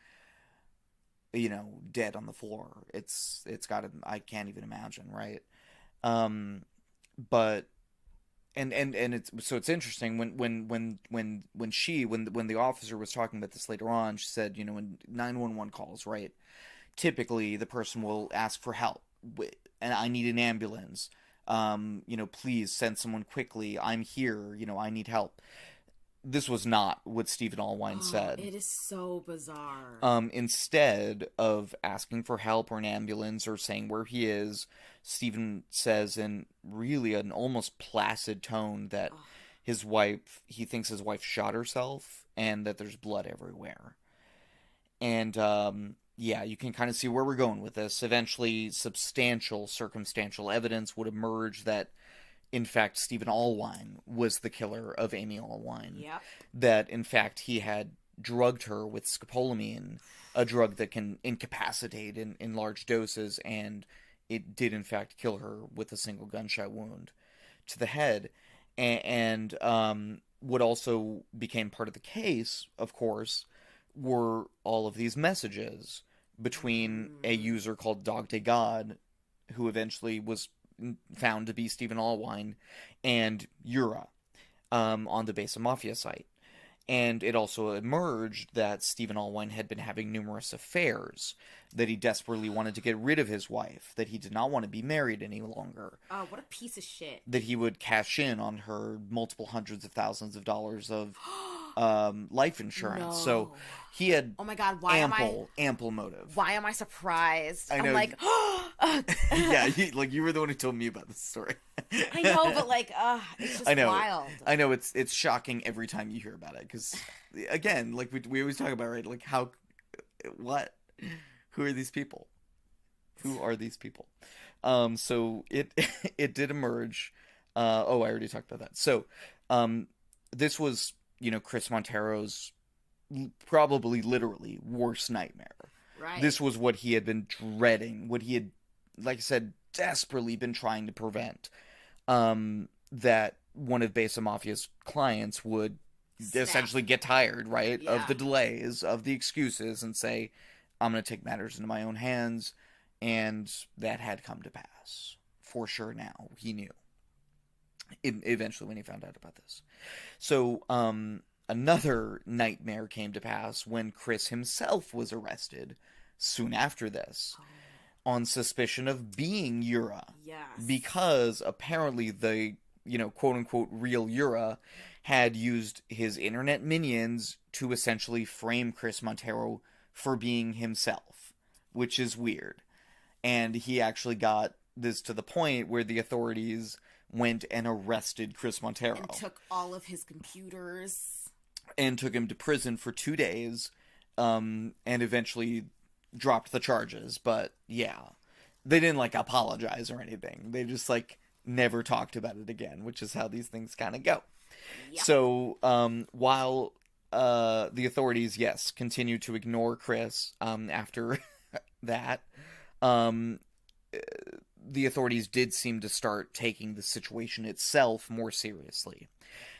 dead on the floor. It's gotta, I can't even imagine, right? But and it's interesting when the officer was talking about this later on, she said, when 911 calls, right, typically the person will ask for help, and I need an ambulance, please send someone quickly, I'm here, I need help. This was not what Stephen Allwine said. It is so bizarre. Instead of asking for help or an ambulance or saying where he is, Stephen says in really an almost placid tone that he thinks his wife shot herself and that there's blood everywhere. And, you can kind of see where we're going with this. Eventually, substantial circumstantial evidence would emerge that, in fact, Stephen Allwine was the killer of Amy Allwine. Yep. That, in fact, he had drugged her with scopolamine, a drug that can incapacitate in large doses, and it did, in fact, kill her with a single gunshot wound to the head. And what also became part of the case, of course, were all of these messages between a user called Dog Day God, who eventually was found to be Stephen Allwine, and Yura on the Besa Mafia site. And it also emerged that Stephen Allwine had been having numerous affairs, that he desperately wanted to get rid of his wife, that he did not want to be married any longer. Oh, what a piece of shit. That he would cash in on her multiple hundreds of thousands of dollars of life insurance. No. So he had Oh my God, ample motive. Why am I surprised? I know. I'm like, Yeah, you were the one who told me about this story. I know, but like, it's just wild. I know, it's shocking every time you hear about it, because, again, like we always talk about, right, like who are these people? Who are these people? So it did emerge. I already talked about that. So, this was, Chris Montero's probably literally worst nightmare. Right. This was what he had been dreading, what he had, like I said, desperately been trying to prevent. That one of Besa Mafia's clients would essentially get tired, right, of the delays, of the excuses, and say, I'm going to take matters into my own hands. And that had come to pass. For sure now. He knew. Eventually when he found out about this. So, another nightmare came to pass when Chris himself was arrested soon after this. On suspicion of being Yura. Yes. Because apparently the, quote-unquote real Yura had used his internet minions to essentially frame Chris Montero for being himself, which is weird. And he actually got this to the point where the authorities went and arrested Chris Montero. And took all of his computers. And took him to prison for 2 days, and eventually dropped the charges. But, yeah, they didn't, apologize or anything. They just, never talked about it again, which is how these things kind of go. Yep. So, while the authorities, yes, continued to ignore Chris after that, the authorities did seem to start taking the situation itself more seriously.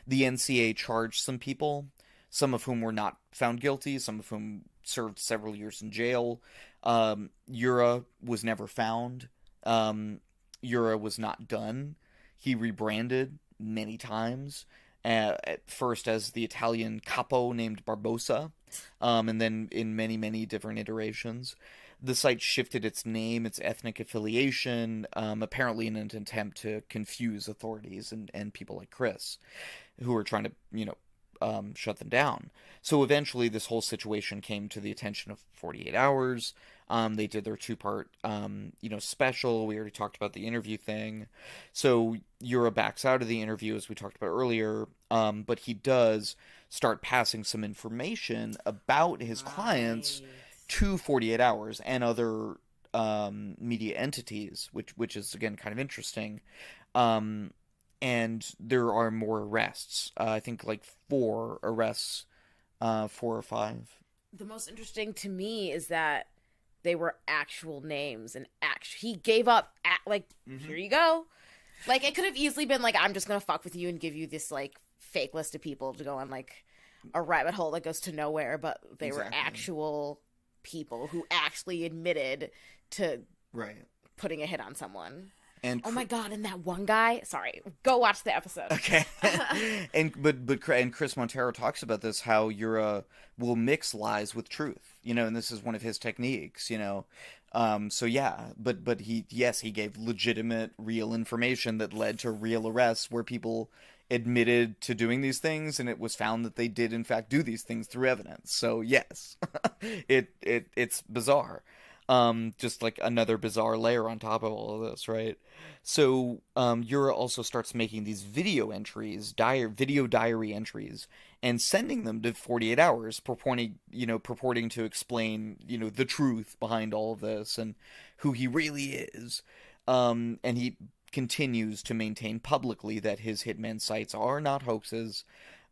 The NCA charged some people, some of whom were not found guilty, some of whom served several years in jail. Yura was never found. Yura was not done. He rebranded many times, at first as the Italian capo named Barbosa, and then in many, many different iterations. The site shifted its name, its ethnic affiliation, apparently in an attempt to confuse authorities and people like Chris, who were trying to, shut them down. So eventually this whole situation came to the attention of 48 Hours. They did their 2-part, special. We already talked about the interview thing. So Yura backs out of the interview, as we talked about earlier, but he does start passing some information about his clients to 48 Hours and other media entities, which is, again, kind of interesting. And there are more arrests. I think 4 arrests, 4 or 5. The most interesting to me is that they were actual names, and he gave up, here you go. It could have easily been I'm just gonna fuck with you and give you this fake list of people to go on a rabbit hole that goes to nowhere, but they were actual people who actually admitted to putting a hit on someone. And oh my God, and that one guy, sorry, go watch the episode. Okay. and Chris Montero talks about this, how Yura will mix lies with truth, and this is one of his techniques, so yeah, but he gave legitimate, real information that led to real arrests where people admitted to doing these things, and it was found that they did in fact do these things through evidence. So yes, it's bizarre. Just another bizarre layer on top of all of this, right? So Yura also starts making these video entries, video diary entries, and sending them to 48 Hours, purporting to explain, the truth behind all of this and who he really is. And he continues to maintain publicly that his hitman sites are not hoaxes,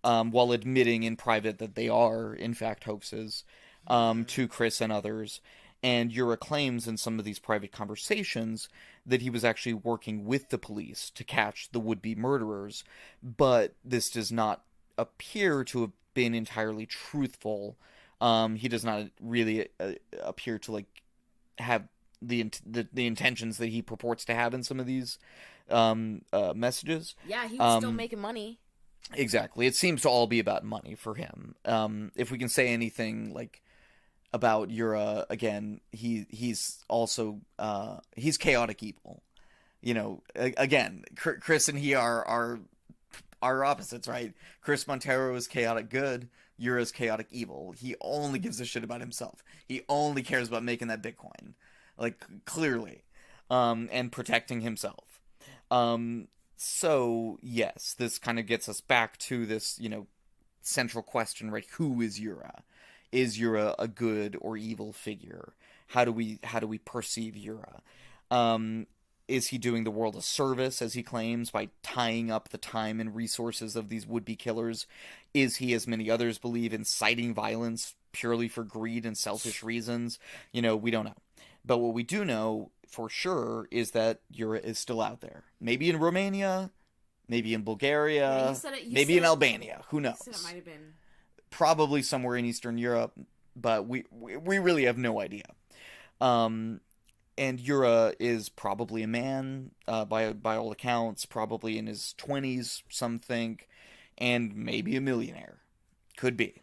while admitting in private that they are, in fact, hoaxes, to Chris and others. And Yura claims in some of these private conversations that he was actually working with the police to catch the would-be murderers, but this does not appear to have been entirely truthful. He does not really appear to like have the intentions that he purports to have in some of these messages. Yeah, he was still making money. Exactly. It seems to all be about money for him. If we can say anything like about Yura, again, he's also he's chaotic evil. You know, again, Chris and he are opposites, right? Chris Montero is chaotic good. Yura is chaotic evil. He only gives a shit about himself. He only cares about making that Bitcoin, like clearly, and protecting himself. So yes, this kind of gets us back to this, you know, central question, right? Who is Yura? Is Yura a good or evil figure? How do we perceive Yura? Is he doing the world a service, as he claims, by tying up the time and resources of these would-be killers? Is he, as many others believe, inciting violence purely for greed and selfish reasons? You know, we don't know. But what we do know for sure is that Yura is still out there. Maybe in Romania, maybe in Bulgaria, maybe in Albania. Who knows? You said it might have been. Probably somewhere in Eastern Europe, but we really have no idea. And Yura is probably a man, by all accounts, probably in his 20s, some think, and maybe a millionaire. Could be.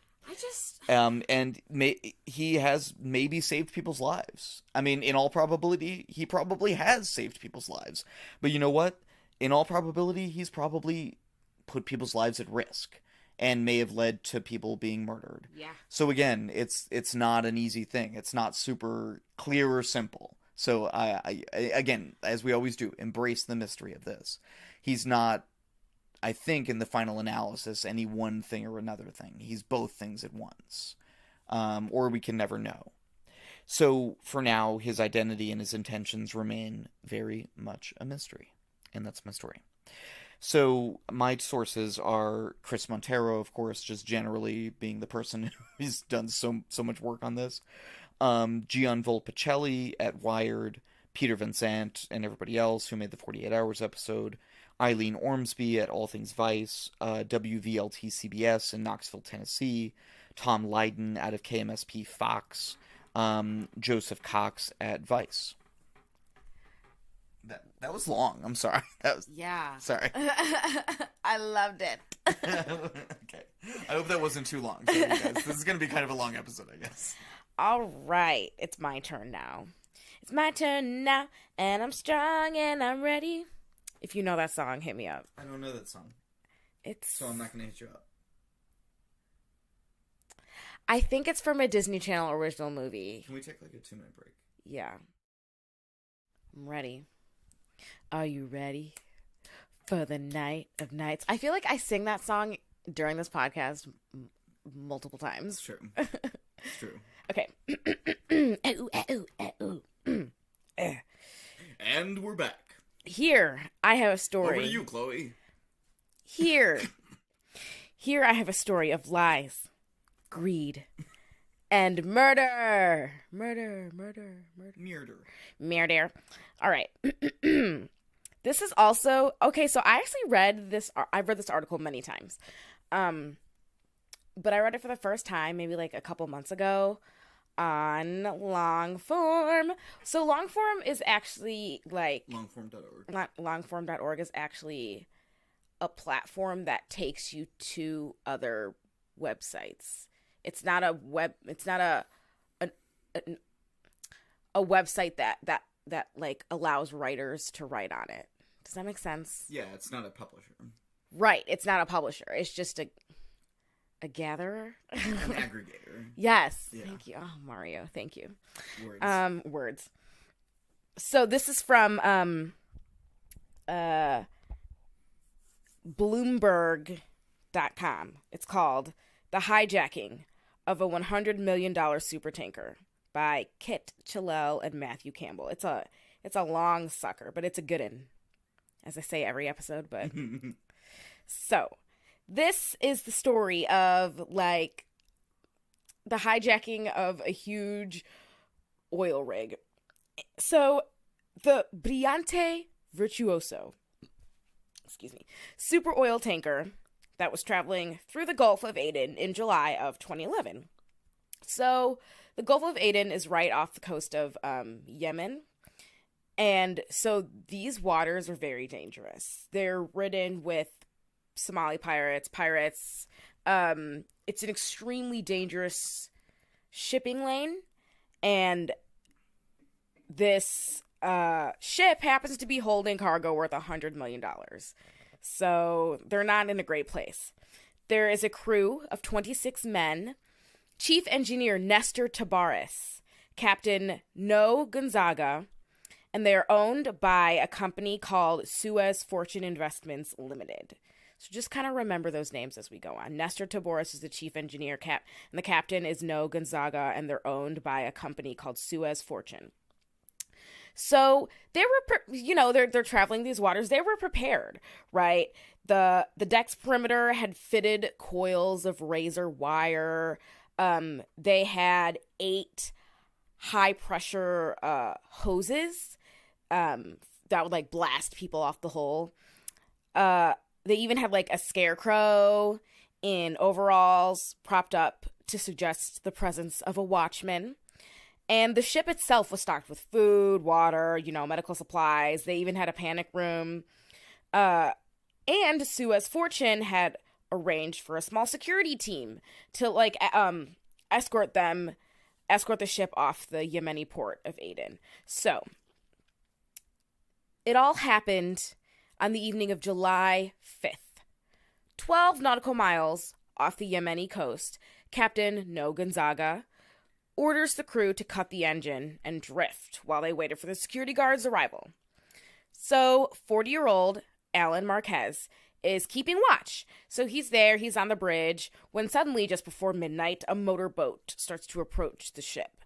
He has maybe saved people's lives. I mean, in all probability, he probably has saved people's lives. But you know what? In all probability, he's probably put people's lives at risk and may have led to people being murdered. Yeah. So again, it's not an easy thing. It's not super clear or simple. So I again, as we always do, embrace the mystery of this. He's not, I think, in the final analysis, any one thing or another thing. He's both things at once. Or we can never know. So for now, his identity and his intentions remain very much a mystery. And that's my story. So my sources are Chris Montero, of course, just generally being the person who's done so much work on this. Gian Volpicelli at Wired, Peter Van Zandt, and everybody else who made the 48 Hours episode. Eileen Ormsby at All Things Vice, WVLT CBS in Knoxville, Tennessee. Tom Lydon out of KMSP Fox. Joseph Cox at Vice. That was long. I'm sorry. Yeah. Sorry. I loved it. Okay. I hope that wasn't too long. Sorry, guys. This is going to be kind of a long episode, I guess. All right. It's my turn now. It's my turn now, and I'm strong and I'm ready. If you know that song, hit me up. I don't know that song. So I'm not going to hit you up. I think it's from a Disney Channel original movie. Can we take like a 2-minute break? Yeah. I'm ready. Are you ready for the night of nights? I feel like I sing that song during this podcast multiple times. It's true. It's true. Okay. And we're back. Here, I have a story. Over to you, Chloe. Here I have a story of lies, greed, and murder. Murder. All right. This is also... Okay, so I actually read this... I've read this article many times. But I read it for the first time maybe like a couple months ago on Longform. So Longform is actually like... Longform.org. Longform.org is actually a platform that takes you to other websites. It's not a website that like allows writers to write on it. Does that make sense? Yeah, it's not a publisher. Right, it's not a publisher. It's just a gatherer. An aggregator. Yes. Yeah. Thank you. Oh, Mario, thank you. Words. Words. So this is from Bloomberg.com. It's called The Hijacking of a $100 million Supertanker by Kit Chilell and Matthew Campbell. It's a long sucker, but it's a good one, as I say every episode. But so this is the story of like the hijacking of a huge oil rig. So the Brillante Virtuoso, super oil tanker that was traveling through the Gulf of Aden in July of 2011. So the Gulf of Aden is right off the coast of Yemen. And so these waters are very dangerous. They're ridden with Somali pirates. It's an extremely dangerous shipping lane. And this ship happens to be holding cargo worth $100 million. So they're not in a great place. There is a crew of 26 men. Chief Engineer Nestor Tabares, Captain No Gonzaga, and they are owned by a company called Suez Fortune Investments Limited. So just kind of remember those names as we go on. Nestor Tabares is the chief engineer, and the captain is No Gonzaga, and they're owned by a company called Suez Fortune. So they were, they're traveling these waters. They were prepared, right? The deck's perimeter had fitted coils of razor wire. They had 8 high pressure hoses that would like blast people off the hull. They even had like a scarecrow in overalls propped up to suggest the presence of a watchman. And the ship itself was stocked with food, water, medical supplies. They even had a panic room. And Suez Fortune had arranged for a small security team to like escort the ship off the Yemeni port of Aden. So it all happened on the evening of July 5th. 12 nautical miles off the Yemeni coast, Captain No Gonzaga orders the crew to cut the engine and drift while they waited for the security guard's arrival. So 40-year-old Alan Marquez is keeping watch. So he's there, he's on the bridge, when suddenly, just before midnight, a motorboat starts to approach the ship.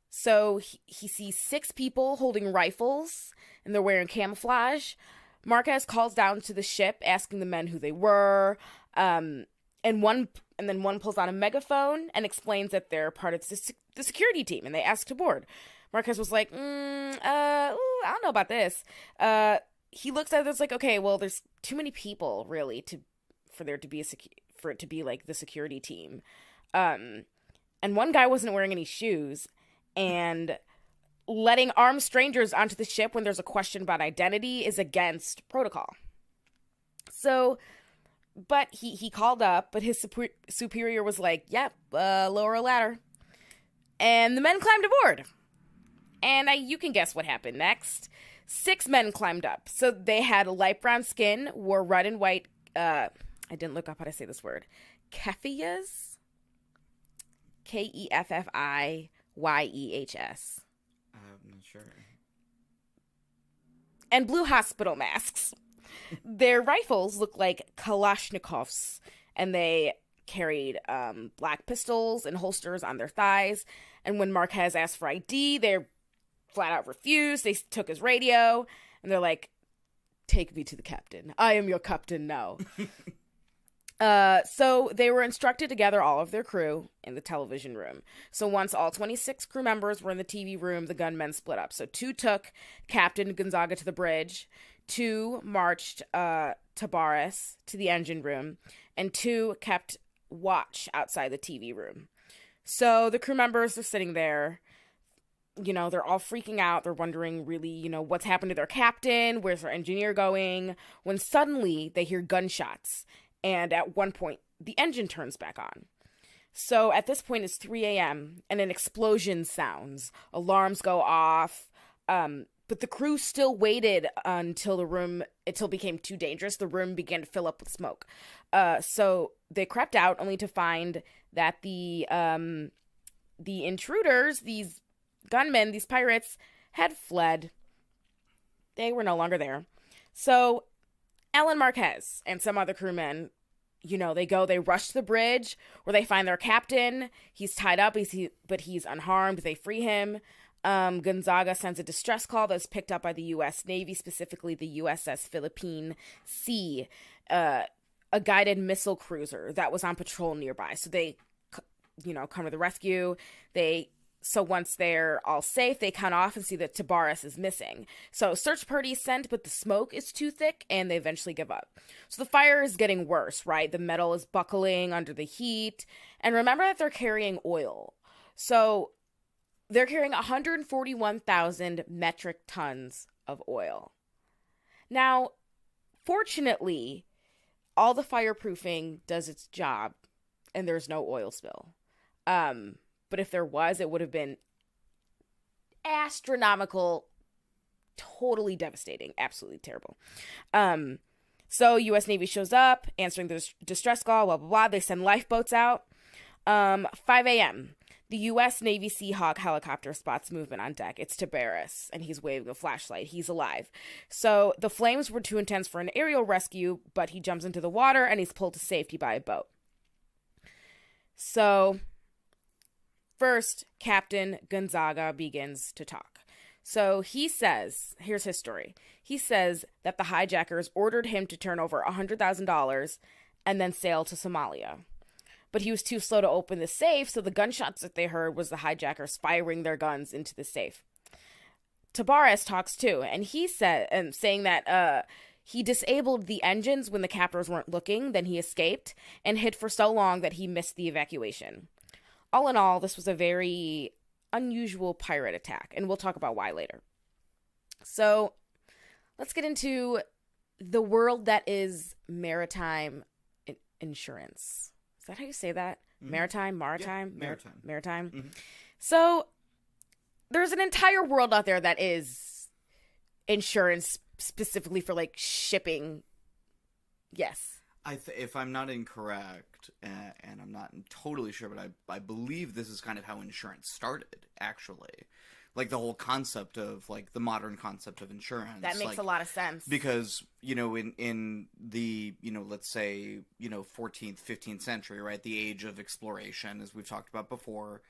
So he sees 6 people holding rifles, and they're wearing camouflage. Marquez calls down to the ship, asking the men who they were, and then one pulls out a megaphone and explains that they're part of the security team, and they ask to board. Marquez was like, I don't know about this. He looks at it, it's like, okay, well, there's too many people, really, for it to be like the security team. And one guy wasn't wearing any shoes, and letting armed strangers onto the ship when there's a question about identity is against protocol. So, but he called up, but his superior was like, yep, lower a ladder. And the men climbed aboard. And you can guess what happened next. 6 men climbed up. So they had light brown skin, wore red and white, I didn't look up how to say this word, keffiyehs? Keffiyehs. I'm not sure. And blue hospital masks. Their rifles looked like Kalashnikovs, and they carried black pistols and holsters on their thighs. And when Marquez asked for ID, they flat out refused. They took his radio, and they're like, take me to the captain. I am your captain now. So they were instructed to gather all of their crew in the television room. So once all 26 crew members were in the TV room, the gunmen split up. So 2 took Captain Gonzaga to the bridge, 2 marched Tabares to the engine room, and 2 kept watch outside the TV room. So the crew members are sitting there, they're all freaking out. They're wondering really, what's happened to their captain? Where's their engineer going? When suddenly they hear gunshots. And at one point, the engine turns back on. So at this point, it's 3 a.m. and an explosion sounds. Alarms go off. But the crew still waited until it became too dangerous. The room began to fill up with smoke. So they crept out only to find that the intruders, these gunmen, these pirates, had fled. They were no longer there. So Alan Marquez and some other crewmen, they rush to the bridge where they find their captain. He's tied up, but he's unharmed. They free him. Gonzaga sends a distress call that's picked up by the U.S. Navy, specifically the USS Philippine Sea, a guided missile cruiser that was on patrol nearby. So they, come to the rescue. So once they're all safe, they count off and see that Tabares is missing. So search party is sent, but the smoke is too thick, and they eventually give up. So the fire is getting worse, right? The metal is buckling under the heat. And remember that they're carrying oil. So they're carrying 141,000 metric tons of oil. Now, fortunately, all the fireproofing does its job and there's no oil spill. But if there was, it would have been astronomical, totally devastating, absolutely terrible. So U.S. Navy shows up, answering the distress call, blah, blah, blah. They send lifeboats out. 5 a.m., the U.S. Navy Seahawk helicopter spots movement on deck. It's Tiberius, and he's waving a flashlight. He's alive. So the flames were too intense for an aerial rescue, but he jumps into the water, and he's pulled to safety by a boat. So first, Captain Gonzaga begins to talk. So he says, here's his story. He says that the hijackers ordered him to turn over $100,000 and then sail to Somalia. But he was too slow to open the safe, so the gunshots that they heard was the hijackers firing their guns into the safe. Tabares talks too, and he said, saying that he disabled the engines when the captors weren't looking, then he escaped, and hid for so long that he missed the evacuation. All in all, this was a very unusual pirate attack, and we'll talk about why later. So let's get into the world that is maritime insurance. Is that how you say that? Mm-hmm. Maritime? Yeah, Maritime. Mm-hmm. So there's an entire world out there that is insurance specifically for like shipping. Yes. If I'm not incorrect, and I'm not totally sure, but I believe this is kind of how insurance started, actually. Like, the whole concept of, like, the modern concept of insurance. That makes a lot of sense. Because, you know, in the, you know, let's say, you know, 14th, 15th century, right, the age of exploration, as we've talked about before,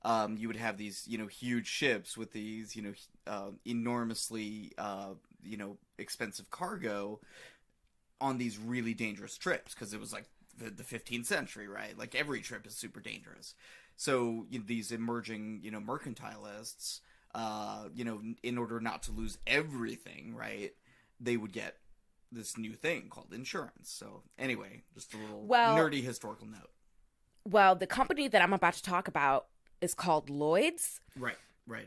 you would have these, you know, huge ships with these, you know, enormously, you know, expensive cargo on these really dangerous trips, because it was like the 15th century, right? Like, every trip is super dangerous. So, you know, these emerging, you know, mercantilists, you know, in order not to lose everything, right, they would get this new thing called insurance. So, anyway, just a little nerdy historical note. Well, the company that I'm about to talk about is called Lloyd's. Right.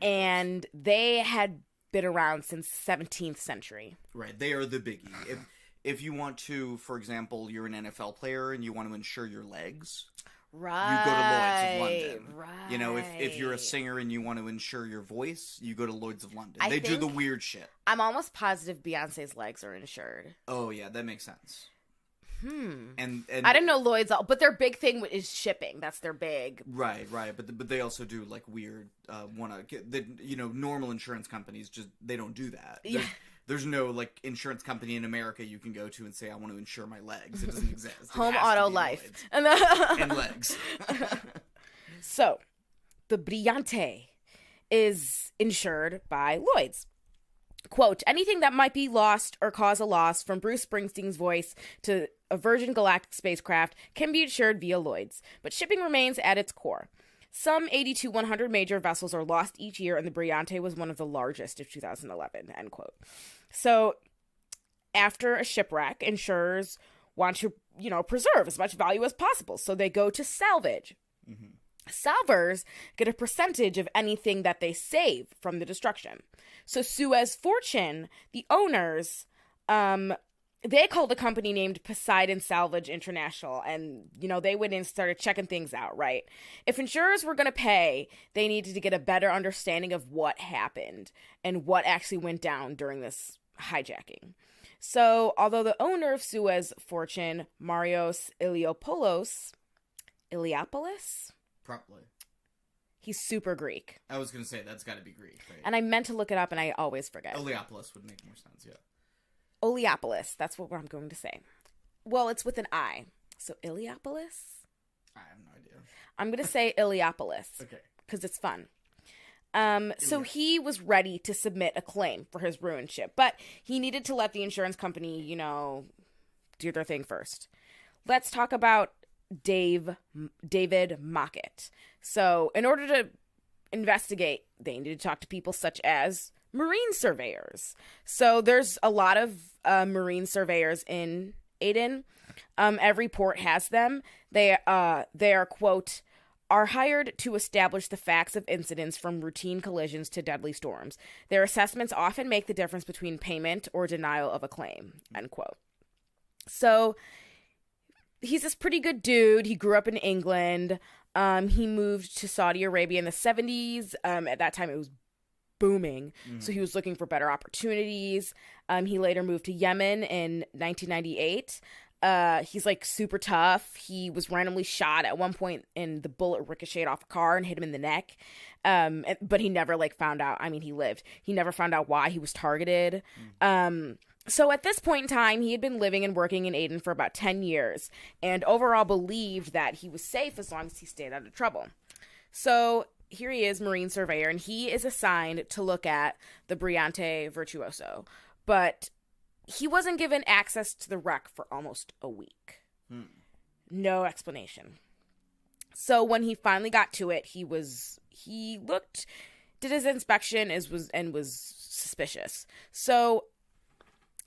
And they had been around since 17th century. Right, they are the biggie. If you want to, for example, you're an NFL player and you want to insure your legs, right, you go to Lloyd's of London. Right. You know, if you're a singer and you want to insure your voice, you go to Lloyd's of London. They do the weird shit. I'm almost positive Beyonce's legs are insured. Oh yeah, that makes sense. And I didn't know Lloyd's, but their big thing is shipping. That's their big. Right. But they also do like weird, you know, normal insurance companies they don't do that. Yeah. There's no, like, insurance company in America you can go to and say, I want to insure my legs. It doesn't exist. Home Auto Life. And legs. So, the Brillante is insured by Lloyd's. Quote, anything that might be lost or cause a loss, from Bruce Springsteen's voice to a Virgin Galactic spacecraft, can be insured via Lloyd's. But shipping remains at its core. Some 80 to 100 major vessels are lost each year, and the Brillante was one of the largest of 2011, end quote. So, after a shipwreck, insurers want to, you know, preserve as much value as possible, so they go to salvage. Mm-hmm. Salvers get a percentage of anything that they save from the destruction. So, Suez Fortune, the owners, they called a company named Poseidon Salvage International, and, you know, they went in and started checking things out, right? If insurers were going to pay, they needed to get a better understanding of what happened and what actually went down during this hijacking. So, although the owner of Suez Fortune, Marios Iliopoulos, Probably. He's super Greek. I was going to say, that's got to be Greek, right? And I meant to look it up, and I always forget. Iliopoulos would make more sense, yeah. Oleopolis, that's what I'm going to say. Well, it's with an I. So, Iliopolis? I have no idea. I'm going to say Iliopolis. Okay. Because it's fun. So he was ready to submit a claim for his ruined ship, but he needed to let the insurance company, you know, do their thing first. Let's talk about David Mockett. So, in order to investigate, they needed to talk to people such as marine surveyors. So there's a lot of marine surveyors in Aden. Every port has them. They are, quote, are hired to establish the facts of incidents from routine collisions to deadly storms. Their assessments often make the difference between payment or denial of a claim, end quote. So he's this pretty good dude. He grew up in England. He moved to Saudi Arabia in the 70s. At that time, it was booming. So he was looking for better opportunities. He later moved to Yemen in 1998. He's like super tough. He was randomly shot at one point and the bullet ricocheted off a car and hit him in the neck. But he never like found out. I mean, he lived. He never found out why he was targeted. So at this point in time, he had been living and working in Aden for about 10 years and overall believed that he was safe as long as he stayed out of trouble. So here he is, Marine surveyor, and he is assigned to look at the Brillante Virtuoso. But he wasn't given access to the wreck for almost a week. No explanation. So when he finally got to it, he did his inspection and was suspicious. So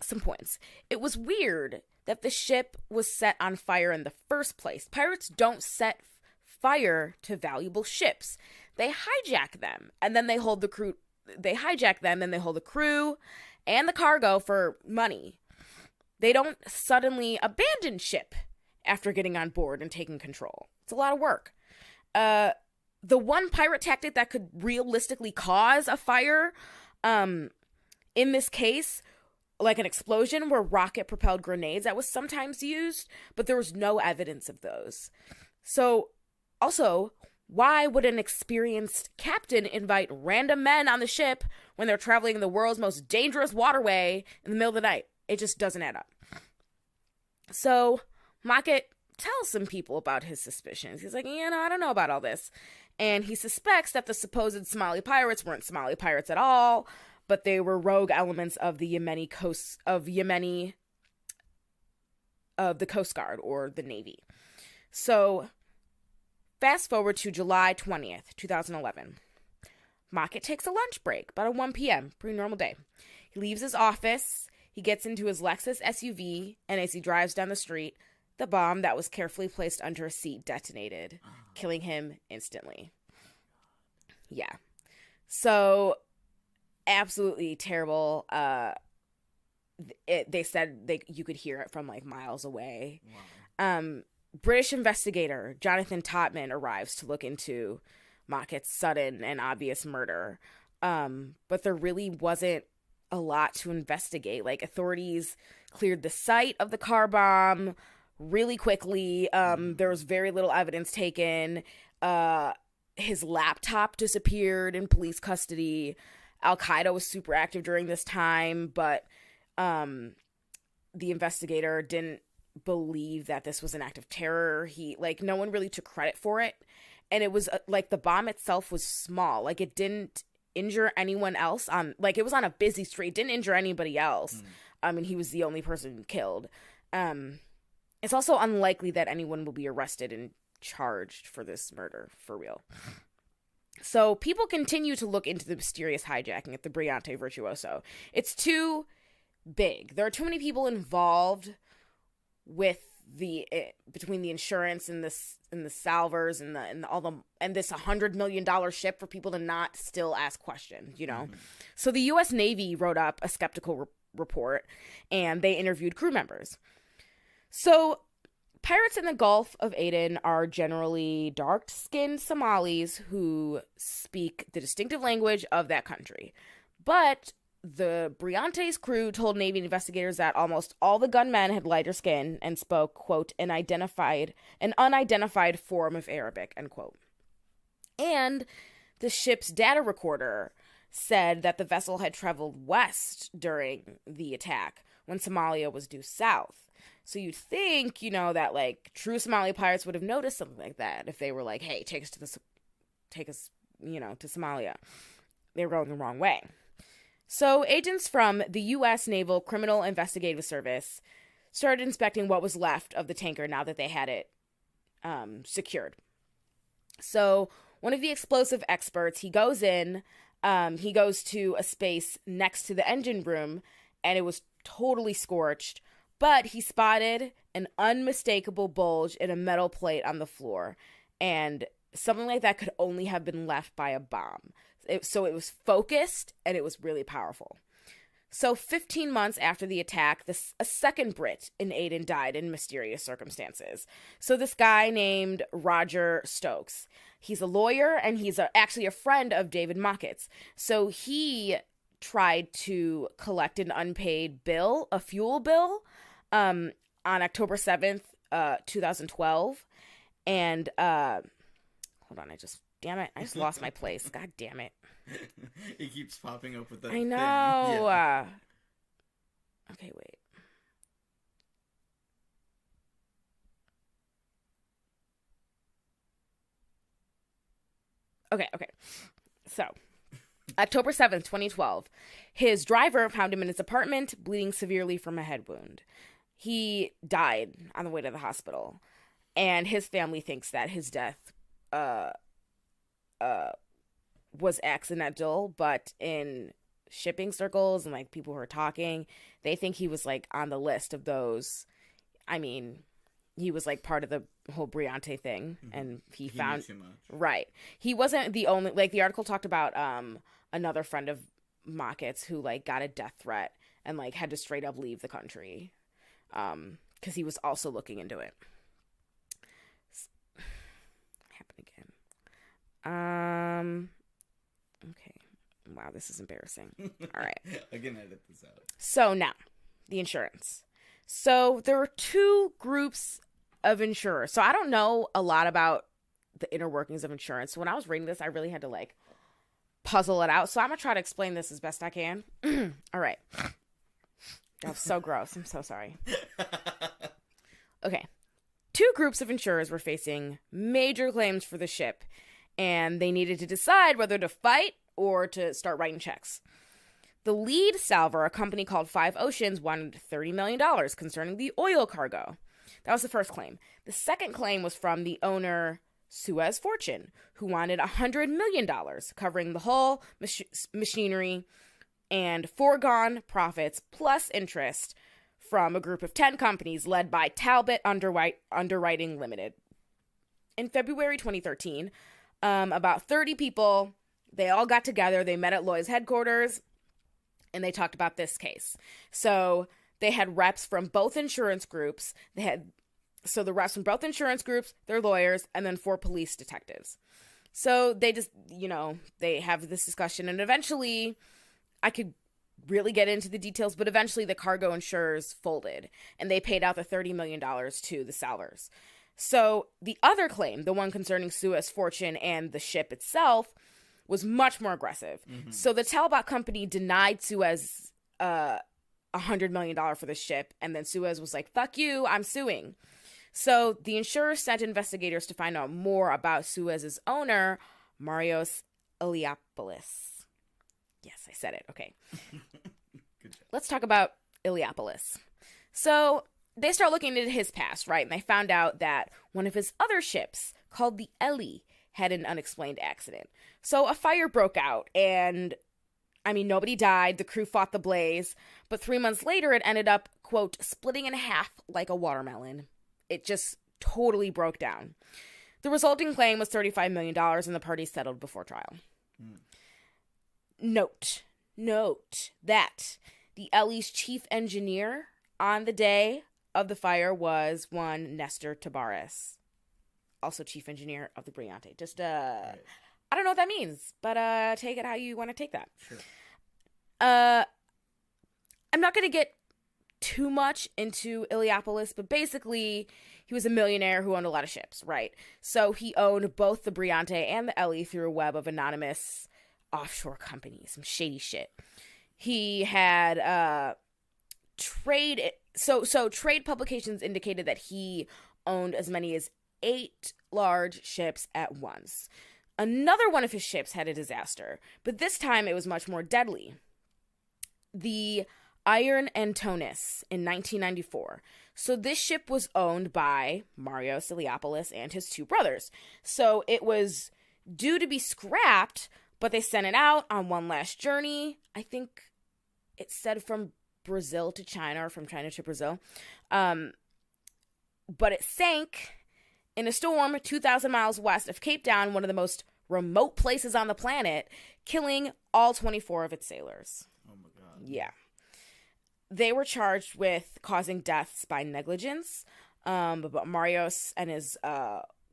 some points. It was weird that the ship was set on fire in the first place. Pirates don't set fire to valuable ships. They hijack them and then they hold the crew. They hijack them and they hold the crew and the cargo for money. They don't suddenly abandon ship after getting on board and taking control. It's a lot of work. The one pirate tactic that could realistically cause a fire, in this case, like an explosion, were rocket-propelled grenades that was sometimes used, but there was no evidence of those. So, also, why would an experienced captain invite random men on the ship when they're traveling the world's most dangerous waterway in the middle of the night? It just doesn't add up. So, Mockett tells some people about his suspicions. He's like, I don't know about all this. And he suspects that the supposed Somali pirates weren't Somali pirates at all, but they were rogue elements of the Yemeni Coast Guard or the Navy. So, fast forward to July 20th, 2011. Mockett takes a lunch break, about at 1 p.m., pretty normal day. He leaves his office, he gets into his Lexus SUV, and as he drives down the street, the bomb that was carefully placed under a seat detonated, killing him instantly. Yeah. So, absolutely terrible. They said you could hear it from like miles away. Wow. British investigator Jonathan Totman arrives to look into Mockett's sudden and obvious murder. But there really wasn't a lot to investigate. Like, authorities cleared the site of the car bomb really quickly. There was very little evidence taken. His laptop disappeared in police custody. Al-Qaeda was super active during this time, but the investigator didn't believe that this was an act of terror. No one really took credit for it. And it was the bomb itself was small. Like, it didn't injure anyone else it was on a busy street. It didn't injure anybody else. I mean, he was the only person killed. It's also unlikely that anyone will be arrested and charged for this murder, for real. So people continue to look into the mysterious hijacking at the Brillante Virtuoso. It's too big. There are too many people involved with between the insurance and the salvers and this $100 million ship for people to not still ask questions, So the U.S. Navy wrote up a skeptical report, and they interviewed crew members. So pirates in the Gulf of Aden are generally dark-skinned Somalis who speak the distinctive language of that country. But the Brillante's crew told Navy investigators that almost all the gunmen had lighter skin and spoke, quote, an unidentified form of Arabic, end quote. And the ship's data recorder said that the vessel had traveled west during the attack when Somalia was due south. So you'd think, that true Somali pirates would have noticed something like that if they were like, hey, take us to Somalia. They were going the wrong way. So agents from the U.S. Naval Criminal Investigative Service started inspecting what was left of the tanker now that they had it secured. So one of the explosive experts, he goes in, he goes to a space next to the engine room, and it was totally scorched, but he spotted an unmistakable bulge in a metal plate on the floor, and something like that could only have been left by a bomb. So it was focused and it was really powerful. So 15 months after the attack, a second Brit in Aden died in mysterious circumstances. So this guy named Roger Stokes, he's a lawyer and he's actually a friend of David Mockett's. So he tried to collect an unpaid bill, a fuel bill, on October 7th, 2012. And, hold on, I just lost my place. God damn it. It keeps popping up with that. I know. Yeah. Okay, wait. Okay. So, October 7th, 2012, his driver found him in his apartment, bleeding severely from a head wound. He died on the way to the hospital, and his family thinks that his death was accidental, but in shipping circles and like people who are talking, they think he was like on the list of those. I mean, he was like part of the whole Brillante thing, and he found knew too much. Right. He wasn't the only, like the article talked about another friend of Mockett's who like got a death threat and like had to straight up leave the country because he was also looking into it. Happen again. Okay. Wow, this is embarrassing. All right. I can edit this out. So now, the insurance. So there were two groups of insurers. So I don't know a lot about the inner workings of insurance. So when I was reading this, I really had to like puzzle it out. So I'm going to try to explain this as best I can. All right. That was so gross. I'm so sorry. Okay. Two groups of insurers were facing major claims for the ship, and they needed to decide whether to fight or to start writing checks. The lead salver, a company called Five Oceans, wanted $30 million concerning the oil cargo. That was the first claim. The second claim was from the owner, Suez Fortune, who wanted $100 million, covering the hull, machinery, and foregone profits plus interest from a group of 10 companies led by Talbot Underwriting Limited. In February 2013, about 30 people, they all got together. They met at Lloyd's headquarters, and they talked about this case. So they had reps from both insurance groups. The reps from both insurance groups, their lawyers, and then 4 police detectives. So they just, they have this discussion, and eventually, I could really get into the details, but eventually the cargo insurers folded, and they paid out the $30 million to the salvers. So the other claim, the one concerning Suez Fortune and the ship itself, was much more aggressive. Mm-hmm. So the Talbot company denied Suez $100 million for the ship, and then Suez was like, fuck you, I'm suing. So the insurers sent investigators to find out more about Suez's owner, Marios Iliopoulos. Yes, I said it. Okay. Good job. Let's talk about Iliopoulos. So they start looking into his past, right? And they found out that one of his other ships, called the Ellie, had an unexplained accident. So a fire broke out, and nobody died. The crew fought the blaze. But 3 months later, it ended up, quote, splitting in half like a watermelon. It just totally broke down. The resulting claim was $35 million, and the parties settled before trial. Note that the Ellie's chief engineer on the day of the fire was one Nestor Tabares, also chief engineer of the Brillante. Just, right. I don't know what that means, but take it how you want to take that. Sure. I'm not going to get too much into Iliopoulos, but basically he was a millionaire who owned a lot of ships, right? So he owned both the Brillante and the Ellie through a web of anonymous offshore companies, some shady shit. He had trade publications indicated that he owned as many as 8 large ships at once. Another one of his ships had a disaster, but this time it was much more deadly. The Iron Antonis in 1994. So this ship was owned by Marios Iliopoulos and his 2 brothers. So it was due to be scrapped, but they sent it out on one last journey. I think it said from Brazil to China or from China to Brazil. But it sank, in a storm 2,000 miles west of Cape Town, one of the most remote places on the planet, killing all 24 of its sailors. Oh my god. Yeah. They were charged with causing deaths by negligence, but Marios and his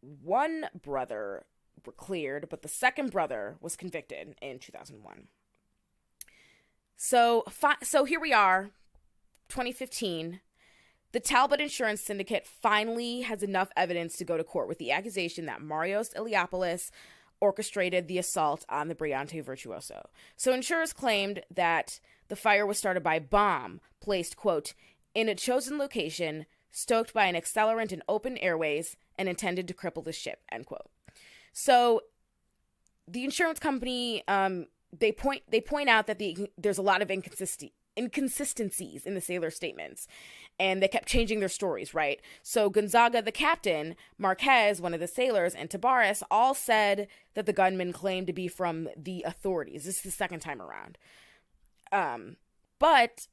one brother were cleared, but the second brother was convicted in 2001. So here we are, 2015. The Talbot Insurance Syndicate finally has enough evidence to go to court with the accusation that Marios Iliopoulos orchestrated the assault on the Brillante Virtuoso. So insurers claimed that the fire was started by a bomb placed, quote, in a chosen location, stoked by an accelerant in open airways, and intended to cripple the ship, end quote. So the insurance company, they point out that there's a lot of inconsistencies in the sailor statements, and they kept changing their stories, right? So Gonzaga, the captain, Marquez, one of the sailors, and Tabares all said that the gunman claimed to be from the authorities. This is the second time around. But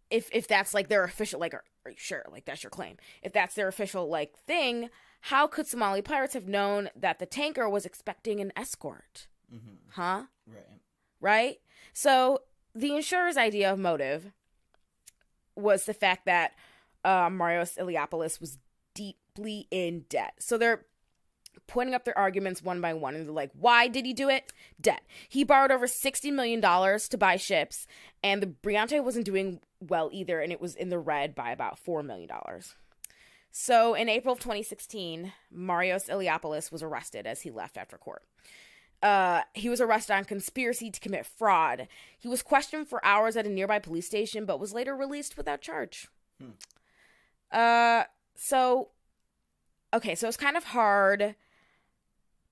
if that's like their official, like, are you sure? Like, that's your claim. If that's their official, like, thing, how could Somali pirates have known that the tanker was expecting an escort? Mm-hmm. Huh? Right. So the insurer's idea of motive was the fact that Marios Iliopoulos was deeply in debt. So they're pointing up their arguments one by one, and they're like, why did he do it? Debt. He borrowed over $60 million to buy ships, and the Brillante wasn't doing well either, and it was in the red by about $4 million. So in April of 2016, Marios Iliopoulos was arrested as he left after court. He was arrested on conspiracy to commit fraud. He was questioned for hours at a nearby police station, but was later released without charge. So it's kind of hard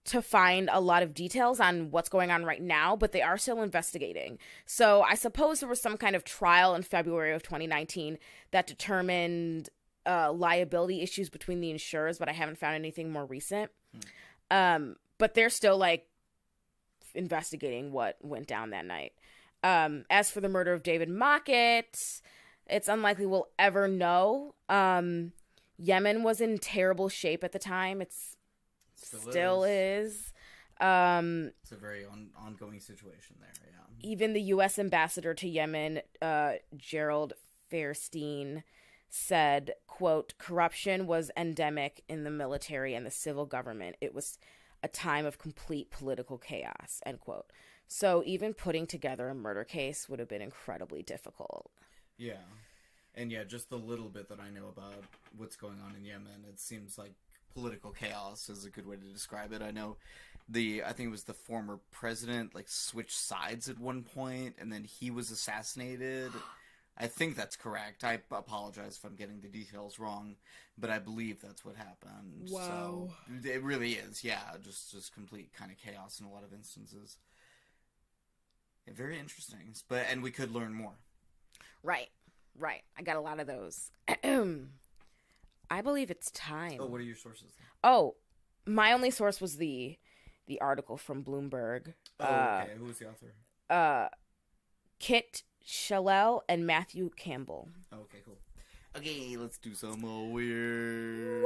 to find a lot of details on what's going on right now, but they are still investigating. So I suppose there was some kind of trial in February of 2019 that determined liability issues between the insurers, but I haven't found anything more recent. But they're still, like, investigating what went down that night. As for the murder of David Mockett, it's unlikely we'll ever know. Yemen was in terrible shape at the time. It's still is. It's a very ongoing situation there, yeah. Even the U.S. ambassador to Yemen, Gerald Fairstein, said, quote, corruption was endemic in the military and the civil government. It was a time of complete political chaos, end quote. So even putting together a murder case would have been incredibly difficult. Yeah. And yeah, just the little bit that I know about what's going on in Yemen, it seems like political chaos is a good way to describe it. I know I think it was the former president, like, switched sides at one point, and then he was assassinated. I think that's correct. I apologize if I'm getting the details wrong, but I believe that's what happened. Wow. So it really is, yeah, just complete kind of chaos in a lot of instances. Yeah, very interesting. And we could learn more. Right. I got a lot of those. I believe it's time. Oh, what are your sources? Oh, my only source was the article from Bloomberg. Oh, okay. Who was the author? Kit Shellel and Matthew Campbell. Oh, okay, cool. Okay, let's do some more weird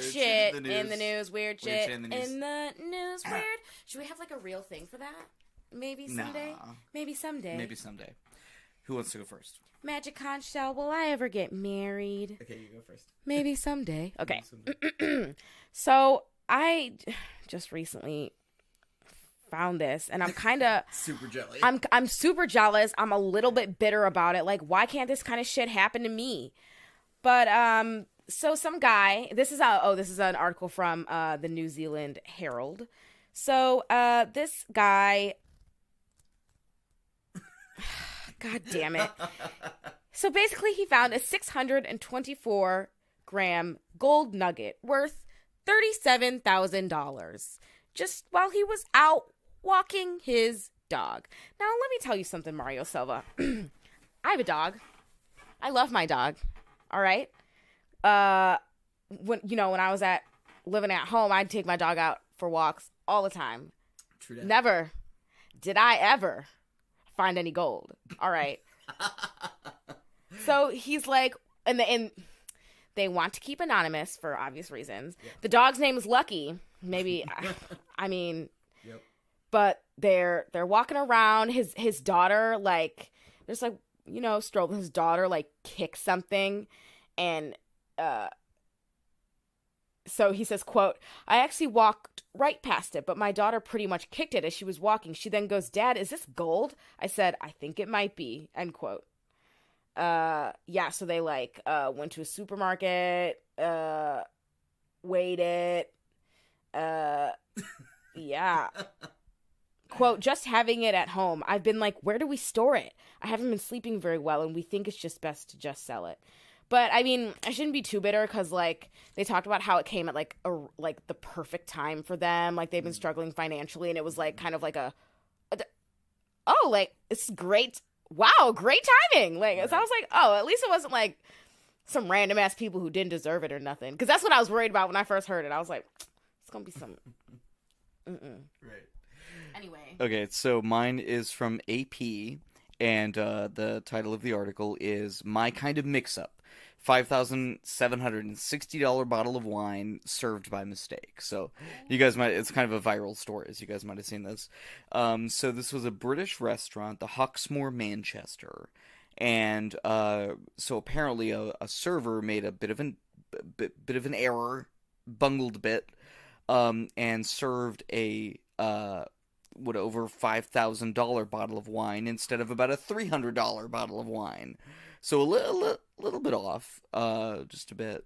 shit in the news. Weird shit in the news. Ah. Weird. Should we have, like, a real thing for that? Maybe someday? Nah. Maybe someday. Who wants to go first? Magic Conch Shell, will I ever get married? Okay, you go first. Maybe someday. Okay. Someday. So I just recently found this, and I'm kind of super jealous. I'm super jealous. I'm a little bit bitter about it. Like, why can't this kind of shit happen to me? But so some guy. This is an article from the New Zealand Herald. So this guy. God damn it. So basically he found a 624-gram gold nugget worth $37,000 just while he was out walking his dog. Now, let me tell you something, Mario Silva. I have a dog. I love my dog. All right? When I was living at home, I'd take my dog out for walks all the time. True that. Never did I ever find any gold. All right. So he's like, and They want to keep anonymous for obvious reasons. Yeah. The dog's name is Lucky. Maybe, I mean, yep. But they're walking around. His daughter, like, there's like, you know, strolling. His daughter like kicks something, and so he says, quote, I actually walked right past it, but my daughter pretty much kicked it as she was walking. She then goes, Dad, is this gold? I said, I think it might be, end quote. Yeah, so they like went to a supermarket, weighed it, yeah. Quote, just having it at home. I've been like, where do we store it? I haven't been sleeping very well, and we think it's just best to just sell it. But, I mean, I shouldn't be too bitter because, like, they talked about how it came at, like, the perfect time for them. Like, they've been struggling financially, and it was, like, kind of like oh, like, it's great. Wow, great timing. Like, right. So I was like, oh, at least it wasn't, like, some random-ass people who didn't deserve it or nothing. Because that's what I was worried about when I first heard it. I was like, it's going to be some... Right. Anyway. Okay, so mine is from AP, and the title of the article is My Kind of Mix-Up. $5,760 bottle of wine served by mistake. So you guys might, it's kind of a viral story, as you guys might have seen this. So this was a British restaurant, the Hawksmoor, Manchester. And so apparently a server made a bit of an error, bungled a bit, and served a over $5,000 bottle of wine instead of about a $300 bottle of wine. So a little bit off, just a bit.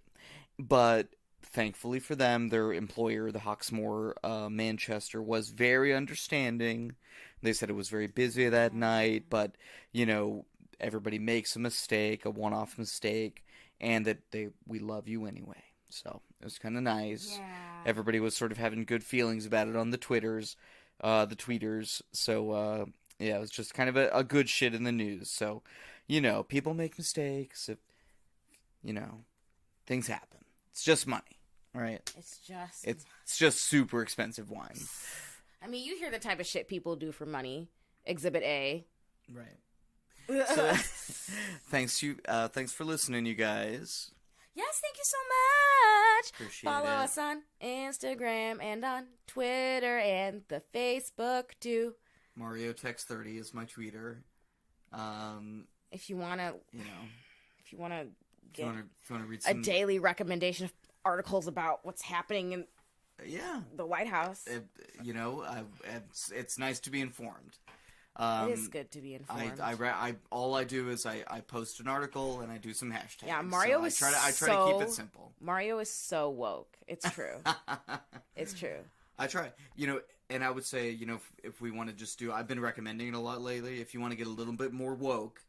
But thankfully for them, their employer, the Hawksmoor Manchester, was very understanding. They said it was very busy that night, but, you know, everybody makes a mistake, a one-off mistake, and that we love you anyway. So it was kind of nice. Yeah. Everybody was sort of having good feelings about it on the tweeters. So, yeah, it was just kind of a good shit in the news. So, you know, people make mistakes. If, you know, things happen. It's just money, right? It's just super expensive wine. I mean, you hear the type of shit people do for money. Exhibit A. Right. So, thanks for listening, you guys. Yes, thank you so much. Appreciate Follow it. us on Instagram and on Twitter and the Facebook too. Mario Text 30 is my tweeter. If you wanna, get read some... a daily recommendation of articles about what's happening in the White House. It's nice to be informed. It is good to be informed. All I do is I post an article and I do some hashtags. Yeah, Mario is I try to keep it simple. Mario is so woke. It's true. It's true. I try, and I would say, if we want to just do, I've been recommending it a lot lately. If you want to get a little bit more woke,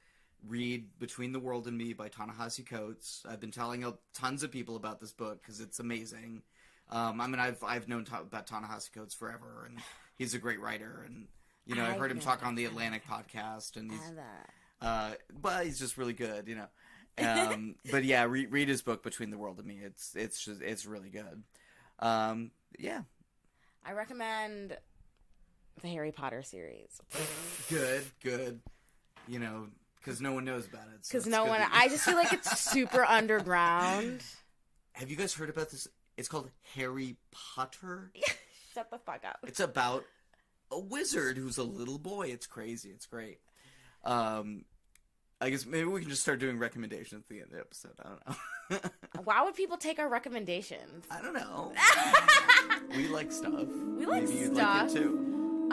read Between the World and Me by Ta-Nehisi Coates. I've been telling tons of people about this book because it's amazing. I've known about Ta-Nehisi Coates forever, and he's a great writer, and I heard him talk on the Atlantic podcast, and he's, but he's just really good, but yeah, read his book Between the World and Me. It's really good. Yeah. I recommend the Harry Potter series. Good. Because no one knows about it. Because I just feel like it's super underground. Have you guys heard about this? It's called Harry Potter. Shut the fuck up. It's about a wizard who's a little boy. It's crazy. It's great. I guess maybe we can just start doing recommendations at the end of the episode. I don't know. Why would people take our recommendations? I don't know. We like stuff. We like maybe stuff. Maybe you'd like it too.